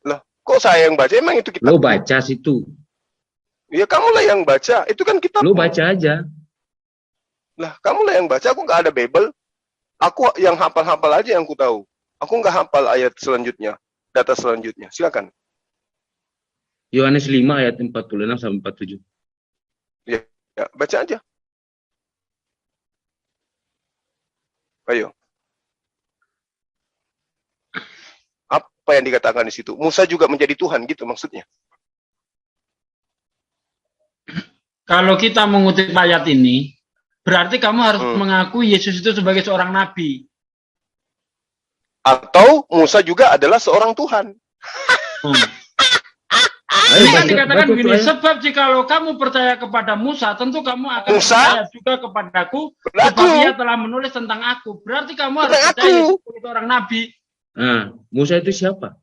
Loh, kok saya yang baca? Emang itu kitab? Lo baca situ. Ya kamulah yang baca. Itu kan kitab. Lo baca aja. Lah, kamulah yang baca. Aku nggak ada Bible. Aku yang hafal-hafal aja yang ku tahu. Aku nggak hafal ayat selanjutnya, data selanjutnya. Silakan. Yohanes 5 ayat 46 sampai 47. Ya, baca aja. Ayo. Apa yang dikatakan di situ? Musa juga menjadi Tuhan gitu maksudnya. Kalau kita mengutip ayat ini, berarti kamu harus mengakui Yesus itu sebagai seorang nabi. Atau Musa juga adalah seorang Tuhan. Ini kan dikatakan begini, sebab jikalau kamu percaya kepada Musa, tentu kamu akan percaya juga kepadaku, sebab ia telah menulis tentang aku. Berarti kamu harus percaya Yesus sebagai seorang nabi. Musa itu siapa?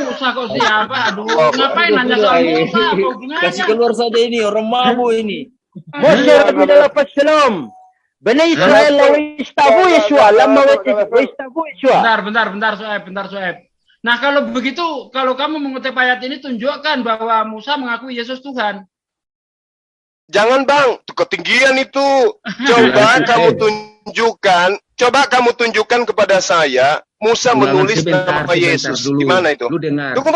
Musa kok siapa? Aduh, ngapain nanya soal Musa? Apa hubungannya? Kasih keluar saja ini, orang mabuk ini. Musa bin al-Fasalam. Bani Israel istabu Yeshua. Lama istabu Yeshua. Bentar, Soeb. Nah, kalau begitu, kalau kamu mengutip ayat ini, tunjukkan bahwa Musa mengakui Yesus Tuhan. Jangan bang, ketinggian itu. Coba kamu tunjukkan kepada saya, Musa menulis nama Yesus. Di mana itu? Lu dengar. Tunggu.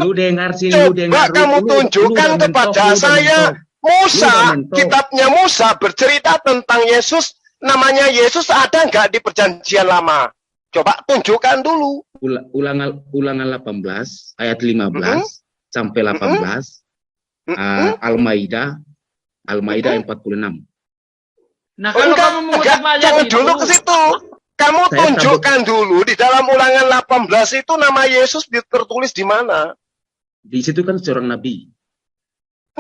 Lu dengar sini, lu dengar. Coba kamu tunjukkan kepada saya, Musa, kitabnya Musa bercerita tentang Yesus. Namanya Yesus ada nggak di perjanjian lama? Coba tunjukkan dulu. Ulangan 18 ayat 15 sampai 18. Al-Maidah 46. Nah, kalau kamu mengutip ayat jangan itu, dulu ke situ. Kamu tunjukkan dulu di dalam Ulangan 18 itu nama Yesus tertulis di mana? Di situ kan seorang nabi.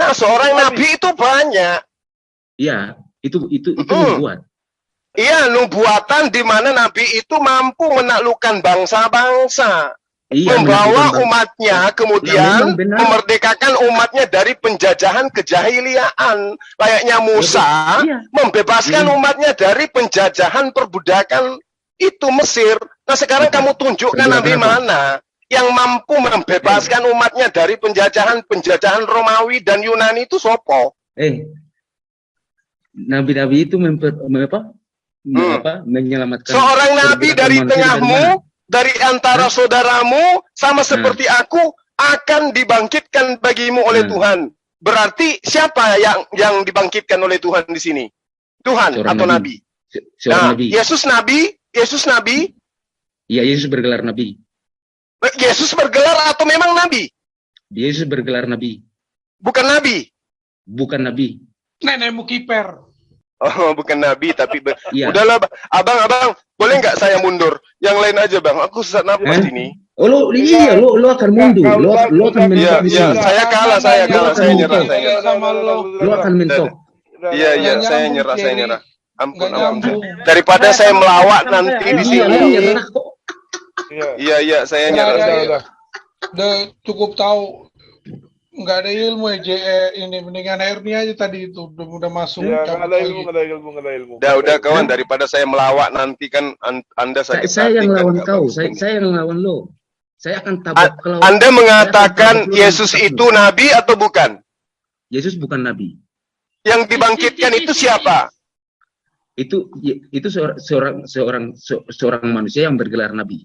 Nah, seorang nabi itu banyak. Iya, itu nubuat. Iya, nubuatan di mana nabi itu mampu menaklukkan bangsa-bangsa. Membawa umatnya, kemudian memerdekakan umatnya dari penjajahan kejahiliaan. Layaknya Musa membebaskan umatnya dari penjajahan perbudakan itu Mesir. Nah, sekarang kamu tunjukkan nabi mana yang mampu membebaskan umatnya dari penjajahan Romawi dan Yunani itu sopo? Nabi-nabi itu menyelamatkan seorang nabi dari tengahmu, dari antara saudaramu, sama seperti aku, akan dibangkitkan bagimu oleh Tuhan. Berarti siapa yang dibangkitkan oleh Tuhan di sini? Tuhan seorang atau nabi? Nabi. Yesus nabi? Iya, Yesus bergelar nabi. Yesus bergelar atau memang nabi? Yesus bergelar nabi. Bukan nabi? Bukan nabi. Nenekmu kiper. Oh, bukan nabi, tapi udahlah, abang, boleh nggak saya mundur? Yang lain aja, bang. Aku susah napas ini. Oh, lu akan mundur. Lu akan mentok. Iya, saya kalah, saya nyerah. Lu akan mentok. Iya, saya nyerah. Ampun. Daripada saya melawak nanti di sini. Iya, saya nyerah. Udah cukup tahu. Nggak ada ilmu ini, mendingan Hernia aja tadi itu udah masuk. Ya, nggak ada ilmu. Udah kawan, daripada saya melawak nanti kan Anda sakit. Saya yang lawan kau, saya yang lawan lo. Saya akan tabrak kalau Anda mengatakan Yesus itu nabi atau bukan? Yesus bukan nabi. Yang dibangkitkan itu siapa? Itu seorang manusia yang bergelar nabi.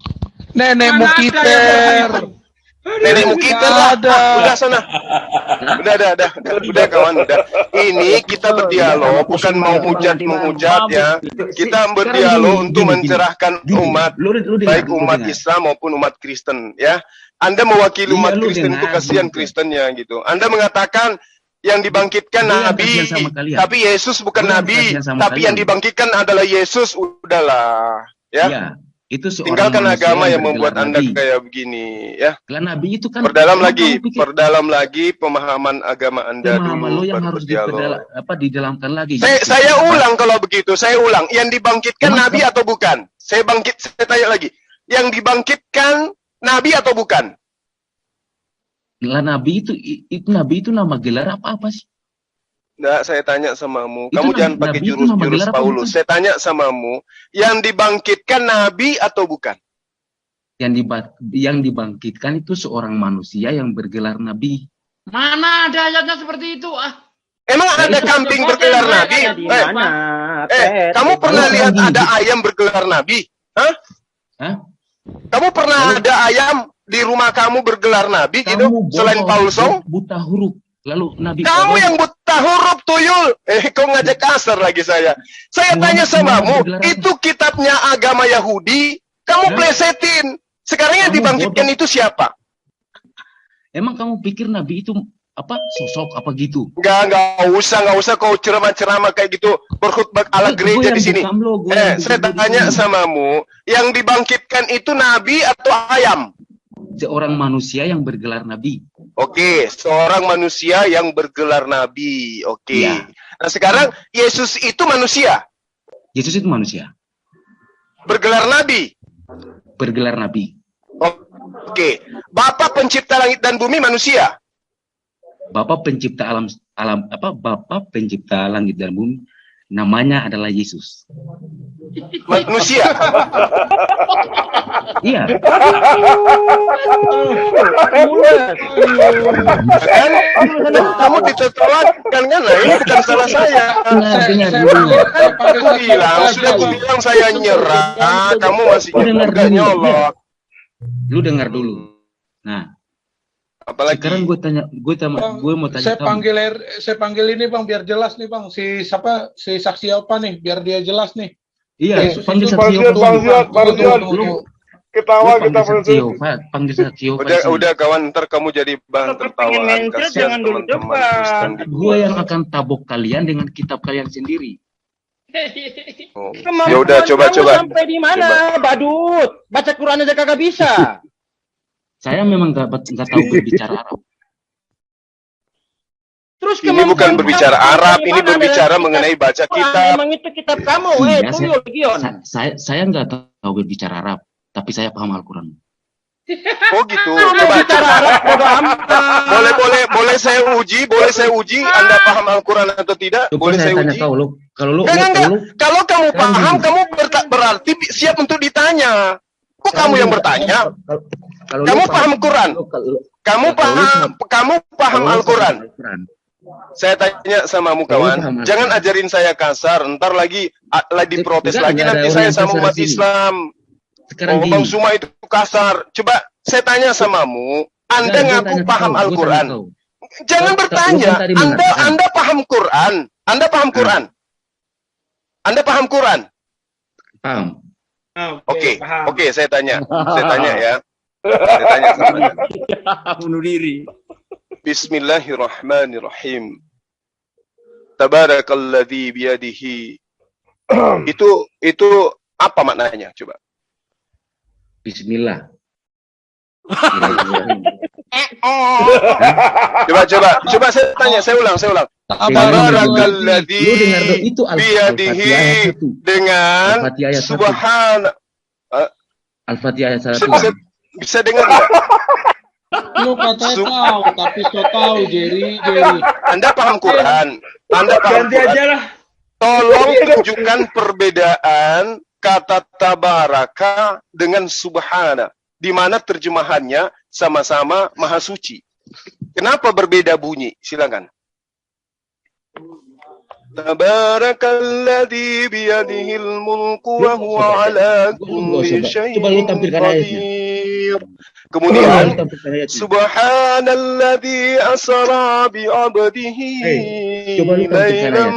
Nenekmu kiper. Nenekmu kita udah sana. Udah kawan, udah. Ini kita berdialog, bukan mau menghujat ya. Kita berdialog untuk mencerahkan umat, baik umat Islam maupun umat Kristen ya. Anda mewakili umat Kristen itu kasihan Kristennya gitu. Anda mengatakan yang dibangkitkan nabi, tapi Yesus bukan nabi, tapi yang dibangkitkan adalah Yesus. Udahlah ya. Itu tinggalkan agama yang membuat Anda kayak begini ya. Karena nabi itu kan perdalam lagi pemahaman agama Anda dulu, yang harus didalamkan lagi. Saya ulang kalau begitu, yang dibangkitkan nabi atau bukan? Saya tanya lagi. Yang dibangkitkan nabi atau bukan? Lah nabi itu nama gelar apa sih? Nggak, saya tanya samamu. Kamu jangan pakai jurus Paulus. Saya tanya samamu, yang dibangkitkan nabi atau bukan? Yang dibangkitkan itu seorang manusia yang bergelar nabi. Mana ada ayatnya seperti itu? Emang ada kambing bergelar nabi? Kamu pernah lihat ada ayam bergelar nabi? Hah? Kamu pernah ada ayam di rumah kamu bergelar nabi gitu? Selain Paulsong? Buta huruf. Lalu nabi kamu yang buta huruf, tuyul. Kau ngajak kasar lagi saya. Saya tanya samamu, itu kitabnya agama Yahudi, kamu plesetin. Sekarang yang dibangkitkan itu siapa? Emang kamu pikir nabi itu apa sosok apa gitu. Enggak usah kau ceramah-ceramah kayak gitu, berkhutbah ala gereja di sini. Saya tanya samamu, yang dibangkitkan itu nabi atau ayam? Seorang manusia yang bergelar nabi. Oke, seorang manusia yang bergelar nabi. Oke. Ya. Nah, sekarang Yesus itu manusia. Yesus itu manusia. Bergelar nabi. Bergelar nabi. Oke. Bapa pencipta langit dan bumi manusia. Bapak pencipta Bapak pencipta langit dan bumi, namanya adalah Yesus. Manusia. Iya. Kamu ditolakkan kan? Nah, ini bukan salah saya. Sudah bilang saya nyerah. Kamu masih nyolot. Lu dengar dulu. Nah. Apalagi sekarang gue mau tanya saya panggil ini Bang biar jelas nih Bang, si saksi apa nih biar dia jelas nih. Iya, panggil saksi ketawa kita panggil saksi. Udah kawan, ntar kamu jadi bahan tertawaan. Kasihan teman-teman Kristen. Gue yang akan tabok kalian dengan kitab kalian sendiri. Ya udah coba. Sampai di mana, badut? Baca Quran aja kagak bisa. Saya memang nggak tahu berbicara Arab. Terus ini bukan berbicara Arab, ini berbicara mengenai baca kitab. Memang itu kitab kamu, saya nggak tahu berbicara Arab, tapi saya paham Al-Quran. Oh gitu. Boleh saya uji, Anda paham Al-Quran atau tidak? Boleh saya uji. Kalau kamu paham, kamu berarti siap untuk ditanya. Kok kamu yang bertanya? Kamu paham Quran? Kamu paham Al-Quran? Saya tanya sama kawan, jangan ajarin saya kasar. Ntar lagi diprotes lagi nanti saya sama umat Islam. Bang Suma itu kasar. Coba saya tanya samamu, Anda ngaku paham Al-Quran? Jangan bertanya. Anda paham Quran? Anda paham Quran? Anda paham Quran? Paham. Oke, saya tanya ya. Saya tanya sama Anda. Bunuh diri. Bismillahirrahmanirrahim. Tabarakalladzi biyadihi. Itu apa maknanya? Coba. Bismillah. Coba saya tanya, saya ulang. Tabarakalladzi biyadihi dengan subhan. Al-Fatihah ayat 1. Bisa dengar enggak? Lu katanya tahu, tapi so tahu Jerry. Anda paham Quran? Tolong tunjukkan perbedaan kata tabaraka dengan subhana, di mana terjemahannya sama-sama maha suci. Kenapa berbeda bunyi? Silakan. Tabarakalladzi biyadihil mulku wa huwa ala kulli syai'in qadir. Kemudian subhanalladzi asra bi 'abdihi lailan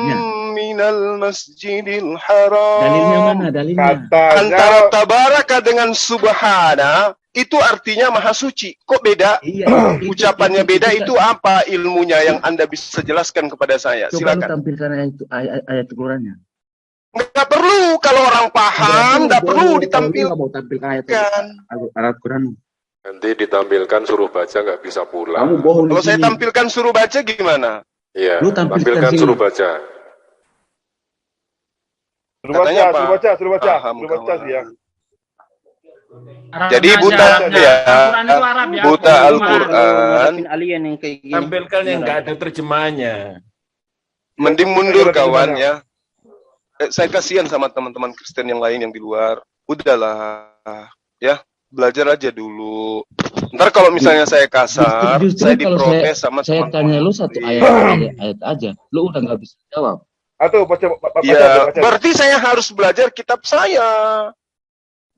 minal masjidil haram. Dalilnya mana? Dalilnya. Antara tabaraka dengan subhana itu artinya maha suci. Kok beda? Iya, ucapannya beda, itu apa ilmunya yang Anda bisa jelaskan kepada saya? Silakan. Coba tampilkan ayat Qurannya. Nggak perlu, kalau orang paham nggak perlu ditampilkan. Mau tampilkan ayat Quran. Nanti ditampilkan suruh baca nggak bisa pulang. Kamu bohong. Kalau saya tampilkan suruh baca gimana? Iya, tampilkan suruh baca. Suruh baca sih ya. Jadi buta ya, buta Al-Quran. Tampilkan yang nggak ada terjemahannya. Mending mundur kawan ya. Saya kasihan sama teman-teman Kristen yang lain yang di luar. Udahlah ya, belajar aja dulu. Ntar kalau misalnya saya kasar, saya diprotes sama saya tanya lu satu ayat aja, lu udah nggak bisa jawab. Baca. Berarti saya harus belajar kitab saya.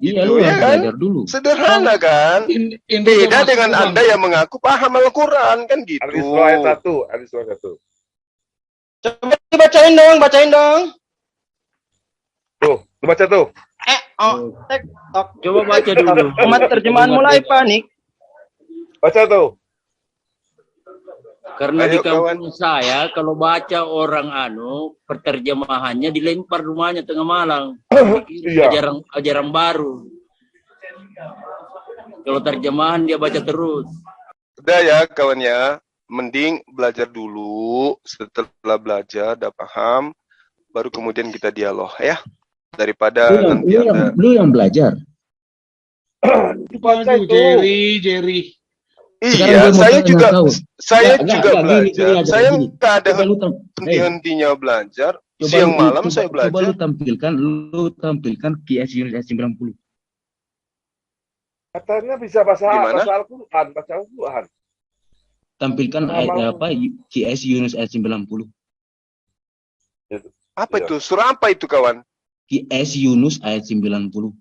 Iya, lu harus belajar dulu. Sederhana kan? Beda dengan Anda yang mengaku paham Al-Quran kan gitu. Ayat 1. Coba bacain dong. Tuh, lu baca tuh. Coba baca dulu. Umat terjemahan mulai panik. Baca tuh. Karena di Ayo, kawan. kampung saya kalau baca orang perterjemahannya dilempar rumahnya tengah malam. Iya. Ajaran baru. Kalau terjemahan dia baca terus. Udah ya kawan ya, mending belajar dulu. Setelah belajar, udah paham, baru kemudian kita dialog ya. Daripada nanti Anda... Lu yang belajar. Aduh, Jerry. Iya, saya juga Enggak, belajar. gini, Saya gini. nggak ada Coba lu henti-hentinya belajar. Siang malam saya belajar. Coba lu tampilkan QS Yunus ayat 90. Katanya bisa bahasa Gimana? Al-Quran. Tampilkan QS Yunus ayat 90. Apa itu? Surah apa itu kawan? QS Yunus ayat 90.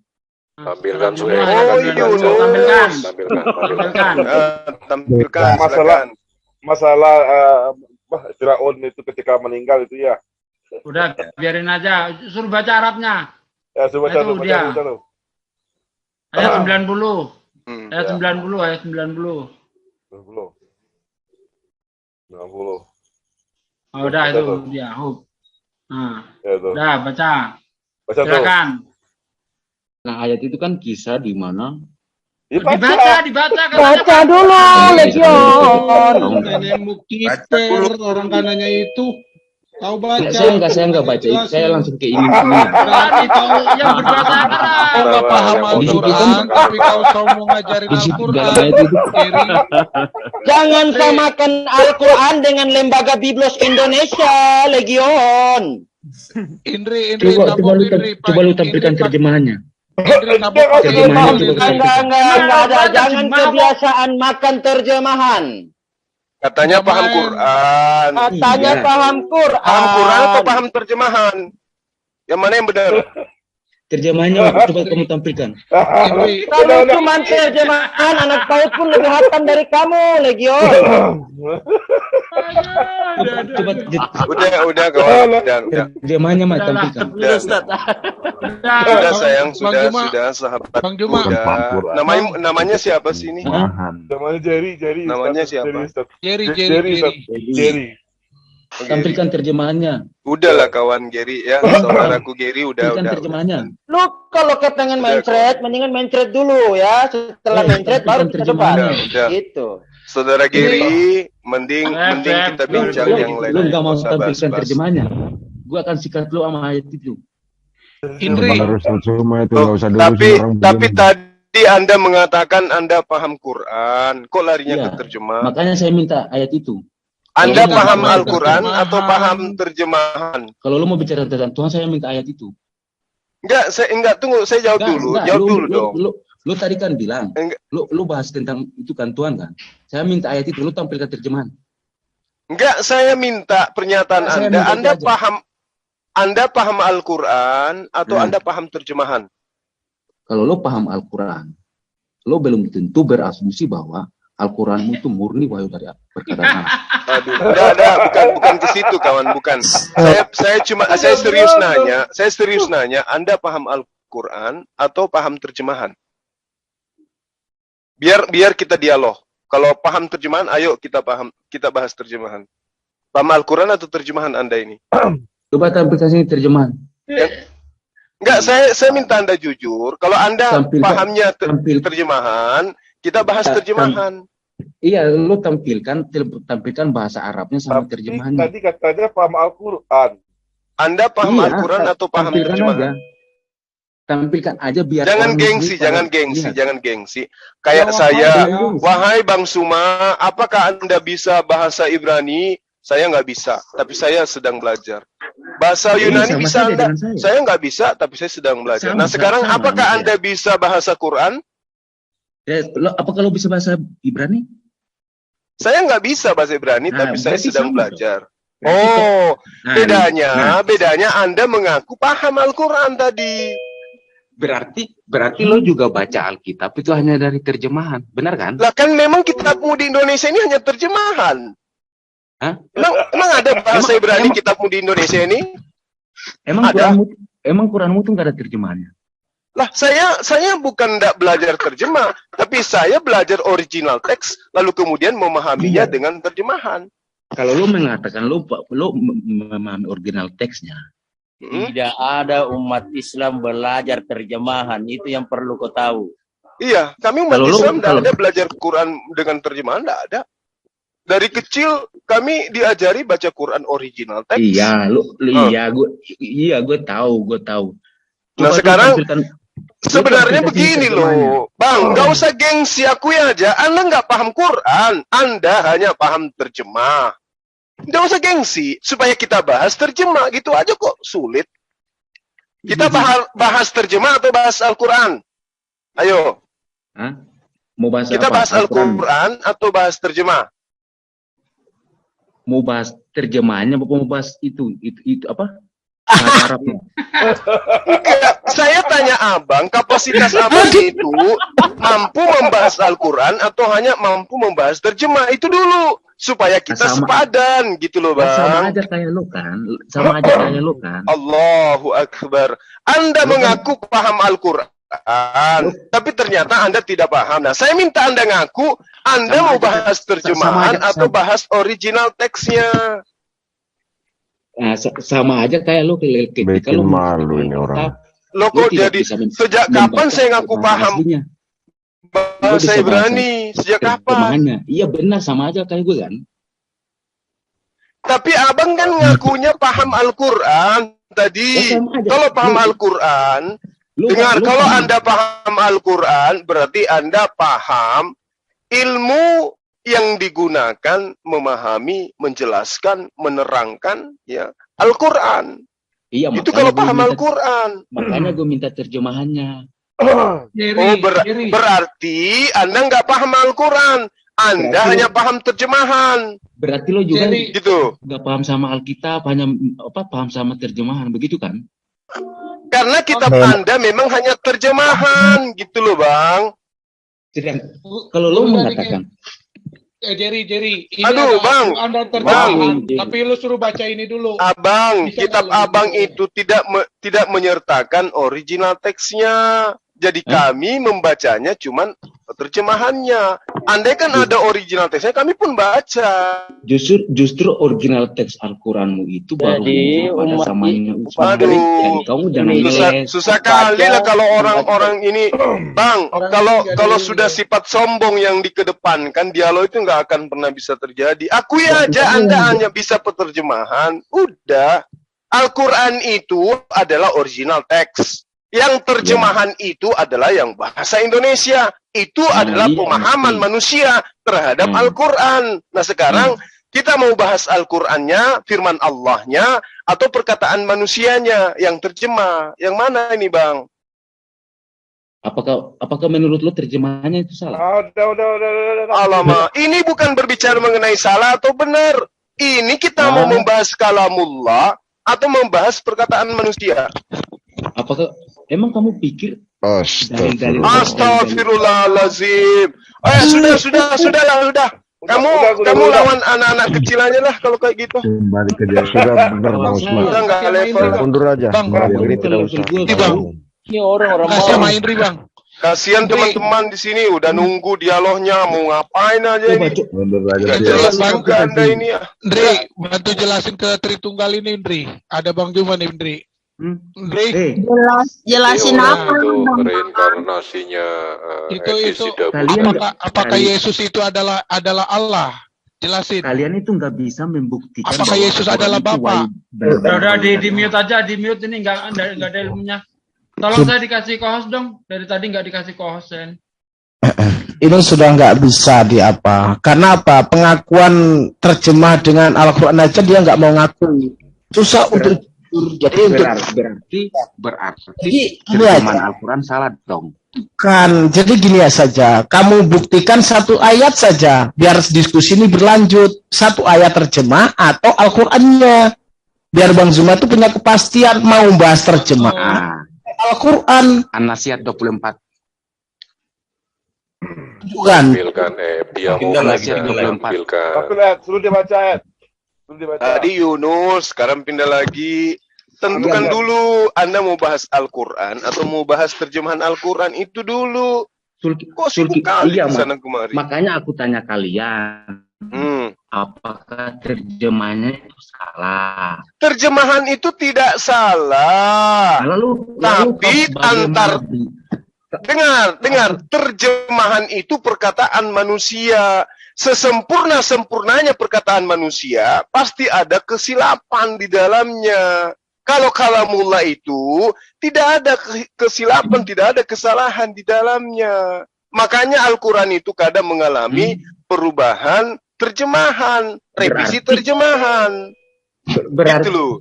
Tampilkan Oh, Yunus. Tampilkan. Masalah Firaun itu ketika meninggal itu ya. Udah, biarin aja. Suruh baca Arabnya. Ya, coba Itu dia. baca. Ayat 90. Ayat 90, ayat 90. 90. Oh, udah itu dia. Nah, Ya, tuh. udah baca. Baca tuh. Silakan. Nah, ayat itu kan kisah di mana Dibaca. Baca dulu, Legion. Nenekmu kiper, orang kanannya itu. Tahu baca. Saya nggak baca itu, saya langsung ke ini. Berarti tahu yang berbahasa Arab. Kau nggak paham Al-Quran, tapi kau mau ngajarin Al-Quran. Jangan samakan Al-Quran dengan Lembaga Biblos Indonesia, Legion. Indri, Coba lu tampilkan terjemahannya. Enggak ada. Jangan kebiasaan makan terjemahan. Katanya paham Quran. Katanya paham Quran. Paham Quran atau paham terjemahan? Yang mana yang benar? Terjemahannya coba kamu tampilkan. Kalau cuma terjemahan, anak PAUD pun lebih hatam dari kamu, Legion. Udah kawan. Udah. Terjemahannya mah tampilkan. Sudah sayang, sudah sahabat. Bang Juma. Namanya siapa sih ini? Namanya Jerry. Namanya siapa? Jerry. Tampilkan terjemahannya. Udahlah kawan Gary ya, saudaraku Gary udah. Terjemahannya. Lu kalau kepengen main thread, mendingan main thread dulu ya. Setelah main thread baru kita coba. Gitu. Saudara Gary, mending kita bincang yang lain. Lu nggak mau tampilkan terjemahannya? Gua akan sikat lu sama ayat itu. Indri. Tapi tadi Anda mengatakan Anda paham Quran, kok larinya ke terjemahan? Makanya saya minta ayat itu. Anda paham Al-Quran atau paham terjemahan? Kalau lu mau bicara tentang Tuhan, saya minta ayat itu. Enggak, tunggu, saya jawab dulu. Jawab dulu dong. Lu tadi kan bilang, lu bahas tentang itu kan Tuhan kan? Saya minta ayat itu, lu tampilkan terjemahan. Enggak, saya minta pernyataan Anda paham Al-Quran atau Anda paham terjemahan? Kalau lu paham Al-Quran, lu belum tentu berasumsi bahwa Al-Quranmu itu murni wahyu dari perkataan Allah. Aduh, bukan ke situ kawan, bukan. Saya serius nanya, Anda paham Al-Quran atau paham terjemahan? Biar kita dialog. Kalau paham terjemahan, ayo kita bahas terjemahan. Paham Al-Quran atau terjemahan Anda ini? Coba tampilkan sini terjemahan. Enggak, saya minta Anda jujur. Kalau Anda pahamnya terjemahan, kita bahas terjemahan. Iya, lu tampilkan bahasa Arabnya sama terjemahannya. Tadi katanya paham Al-Quran. Anda paham Al-Quran atau paham terjemahan? Tampilkan aja biar jangan gengsi. Kayak wahai Bang Suma, apakah Anda bisa bahasa Ibrani? Saya nggak bisa, tapi saya sedang belajar. Bahasa Yunani bisa Anda? Saya nggak bisa, tapi saya sedang belajar. Nah sekarang apakah Anda bisa bahasa Quran? Apakah lo bisa bahasa Ibrani? Saya nggak bisa bahasa Ibrani, tapi saya sedang belajar. Oh, bedanya Anda mengaku paham Al-Quran tadi. Berarti lo juga baca Alkitab itu hanya dari terjemahan, benar kan? Lah kan memang kitabmu di Indonesia ini hanya terjemahan. Hah? Emang ada bahasa Ibrani kitabmu di Indonesia ini? Emang Quranmu tuh nggak ada terjemahannya? Lah saya bukan tidak belajar terjemah, tapi saya belajar original teks lalu kemudian memahaminya dengan terjemahan. Kalau lu mengatakan lu memahami original teksnya, tidak ada umat Islam belajar terjemahan, itu yang perlu kau tahu. Iya, kami umat Islam tidak ada belajar Quran dengan terjemahan, tidak ada. Dari kecil kami diajari baca Quran original teks. Iya, gue tahu. Nah sekarang sebenarnya begini loh, Bang, nggak usah gengsi, akui aja, Anda nggak paham Quran, Anda hanya paham terjemah. Nggak usah gengsi, supaya kita bahas terjemah, gitu aja kok, sulit. Kita bahas terjemah atau bahas Al-Quran? Ayo. Hah? Mau bahas kita apa? bahas Al-Quran atau bahas terjemah? Mau bahas terjemahannya, mau bahas itu apa? Arabnya. Saya tanya abang, kapasitas abang itu mampu membahas Al-Quran atau hanya mampu membahas terjemah? Itu dulu, supaya kita sepadan gitu loh, Bang. Sama aja kayak lo kan. Allahu Akbar. Anda mengaku paham Al-Quran, tapi ternyata Anda tidak paham. Nah, saya minta Anda ngaku, Anda mau bahas terjemahan atau bahas original teksnya. Nah, sama aja kayak lo ketika lo malu ini orang. Lo kok jadi sejak kapan saya ngaku paham bahasa Ibrani? Sejak kapan? Iya benar, sama aja kayak gue kan. Tapi abang kan ngakunya paham Al-Quran tadi. Kalau paham Al-Quran, dengar, kalau Anda paham Al-Quran, berarti Anda paham ilmu yang digunakan memahami, menjelaskan, menerangkan ya Al-Quran. Iya, itu kalau paham Al-Quran. Makanya gue minta terjemahannya. Berarti Anda nggak paham Al-Quran. Anda hanya paham terjemahan. Berarti lo juga gitu. Nggak paham sama Alkitab, hanya paham sama terjemahan, begitu kan? Karena kitab Anda memang hanya terjemahan, gitu loh, Bang. Kalau lo mengatakan Jerry, ini aduh, Bang, Anda terjemahan, tapi lu suruh baca ini dulu. Abang, kitab abang itu tidak menyertakan original teksnya. Jadi kami membacanya cuman terjemahannya. Andai kan ada original teksnya, kami pun baca. Justru original teks Al-Quranmu itu baru pada samanya. Aduh, kamu jangan susah kali lah kalau orang-orang ini, Bang. Kalau sudah sifat sombong yang dikedepankan, dialog itu nggak akan pernah bisa terjadi. Akui aja Anda hanya bisa penerjemahan. Udah, Al-Quran itu adalah original teks. Yang terjemahan itu adalah yang bahasa Indonesia. Itu adalah pemahaman manusia terhadap Al-Quran. Nah sekarang kita mau bahas Al-Qurannya, firman Allahnya, atau perkataan manusianya yang terjemah. Yang mana ini, Bang? Apakah menurut lo terjemahannya itu salah? Udah. Alamak, ini bukan berbicara mengenai salah atau benar. Ini kita mau membahas kalamullah atau membahas perkataan manusia. Apakah emang kamu pikir Astagfirullahaladzim. Sudah. Kamu lawan anak-anak kecil aja lah kalau kayak gitu. Kembali ke dia sudah benar Bang Usman. Udah nggak level. Mundur aja. Ini tidak usah. Ini orang-orang sama Indri, Bang. Kasihan teman-teman di sini udah nunggu dialognya, mau ngapain aja ini. Mundur aja. Jelas juga Anda ini ya. Indri, bantu jelasin ke Tritunggal ini, Indri. Ada Bang Juma nih, Indri. Indri. Jelasin apa? Reinkarnasinya Itu apakah Yesus itu adalah Allah? Jelasin. Kalian itu nggak bisa membuktikan. Apakah Yesus adalah Bapa? Udah di mute aja, di mute ini nggak ada ilmunya. Tolong saya dikasih co-host dong. Dari tadi nggak dikasih co-host, Sen. Ini sudah nggak bisa diapa. Karena apa? Pengakuan terjemah dengan Al-Quran aja dia nggak mau ngaku. Susah untuk jadi berarti terjemahan Al-Quran salah dong. Bukan, jadi gini ya saja. Kamu buktikan satu ayat saja, biar diskusi ini berlanjut. Satu ayat terjemah atau Al-Qurannya. Biar Bang Zuma itu punya kepastian mau bahas terjemah Al-Quran. An-Nasihat 24. Bukan. Dia mau menampilkan. Suruh dia baca ayat. Tadi Yunus, sekarang pindah lagi. Tentukan dulu Anda mau bahas Al-Quran atau mau bahas terjemahan Al-Quran itu dulu. Kok sibuk kali sana kemari? Makanya aku tanya kalian. apakah terjemahannya itu salah? Terjemahan itu tidak salah. Tapi dengar, terjemahan itu perkataan manusia. Sesempurna-sempurnanya perkataan manusia, pasti ada kesilapan di dalamnya. Kalau kalamullah itu tidak ada kesilapan, tidak ada kesalahan di dalamnya. Makanya Al-Quran itu kadang mengalami perubahan terjemahan, revisi terjemahan. Berarti, gitu loh.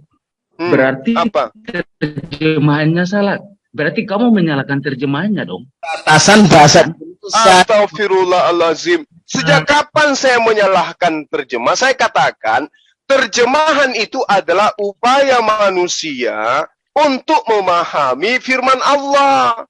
Berarti apa? Terjemahannya salah. Berarti kamu menyalahkan terjemahannya dong. Batasan bahasa Astaghfirullahaladzim. Sejak kapan saya menyalahkan terjemah? Saya katakan, terjemahan itu adalah upaya manusia untuk memahami firman Allah.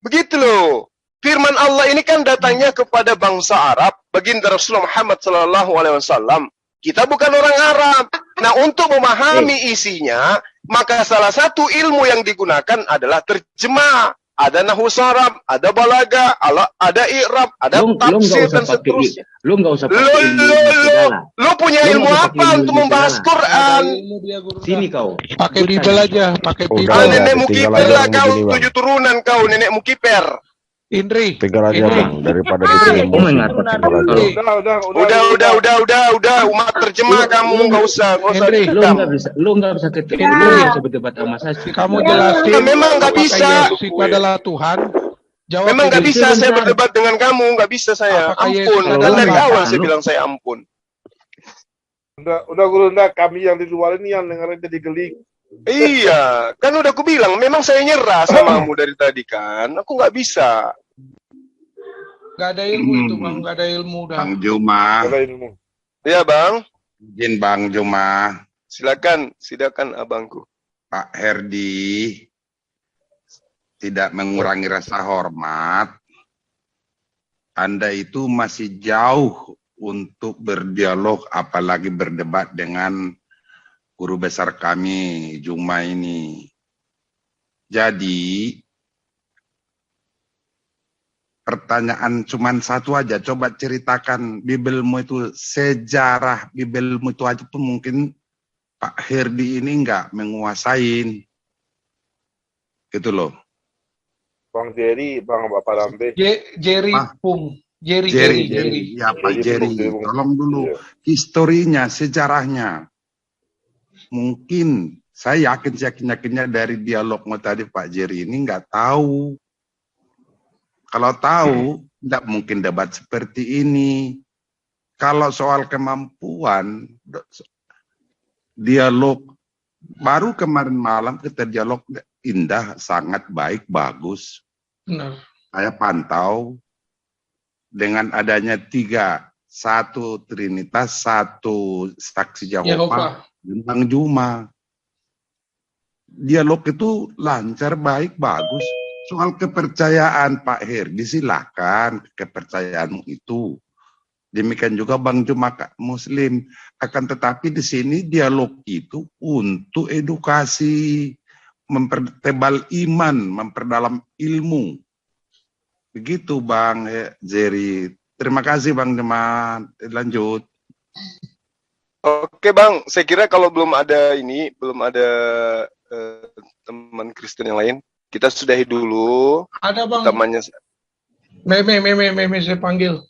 Begitu loh. Firman Allah ini kan datangnya kepada bangsa Arab, baginda Rasulullah Muhammad SAW. Kita bukan orang Arab. Nah, untuk memahami isinya, maka salah satu ilmu yang digunakan adalah terjemah. Ada nahwu sarab, ada balaga, ada i'rab, ada tafsir dan seterusnya. Lu nggak usah Lu punya ilmu apa untuk membahas Quran? Sini kau. Pakai Bible aja, pakai Bible. Nenekmu kiper lah kau, 7 turunan kau, nenekmu kiper. Indri. Tegar aja bang, daripada di sini. Udah, umat terjemah kamu nggak usah lu nggak bisa ketemu, lu nggak bisa berdebat sama saya. Kamu jelasin. Memang nggak bisa. Yesus adalah Tuhan. Jawab memang nggak bisa saya berdebat dengan kamu, nggak bisa saya. Ampun. Dan dari awal saya bilang saya ampun. Udah guru, kami yang di luar ini yang dengerin jadi gelik. Iya, kan udah aku bilang, memang saya nyerah samamu dari tadi kan. Aku nggak bisa. Gak ada ilmu itu bang, gak ada ilmu dah. Bang Juma. Iya bang. Izin Bang Juma. Silakan abangku. Pak Herdi tidak mengurangi rasa hormat. Anda itu masih jauh untuk berdialog, apalagi berdebat dengan guru besar kami, Juma ini. Jadi, pertanyaan cuman satu aja. Coba ceritakan Bibelmu itu, sejarah Bibelmu itu aja pun mungkin Pak Herdi ini nggak menguasain. Gitu loh. Bang Jerry, Bang Bapak Lambe. Jerry Pung. Jerry. Ya Pak Jerry, tolong dulu. Historinya, sejarahnya. Mungkin saya yakinnya dari dialogmu tadi Pak Jerry ini nggak tahu. Kalau tahu, tidak mungkin debat seperti ini. Kalau soal kemampuan, dialog baru kemarin malam kita dialog indah, sangat baik, bagus. Benar. Saya pantau dengan adanya 3, 1 Trinitas, 1 Saksi Yehova. Bang Juma, dialog itu lancar, baik, bagus. Soal kepercayaan Pak Herdi, silakan kepercayaanmu itu. Demikian juga Bang Juma Muslim. Akan tetapi di sini dialog itu untuk edukasi, mempertebal iman, memperdalam ilmu. Begitu Bang Jerry. Terima kasih Bang Juma. Lanjut. Oke Bang, saya kira kalau belum ada teman Kristen yang lain, kita sudahi dulu. Ada Bang. Temannya. Meme saya panggil.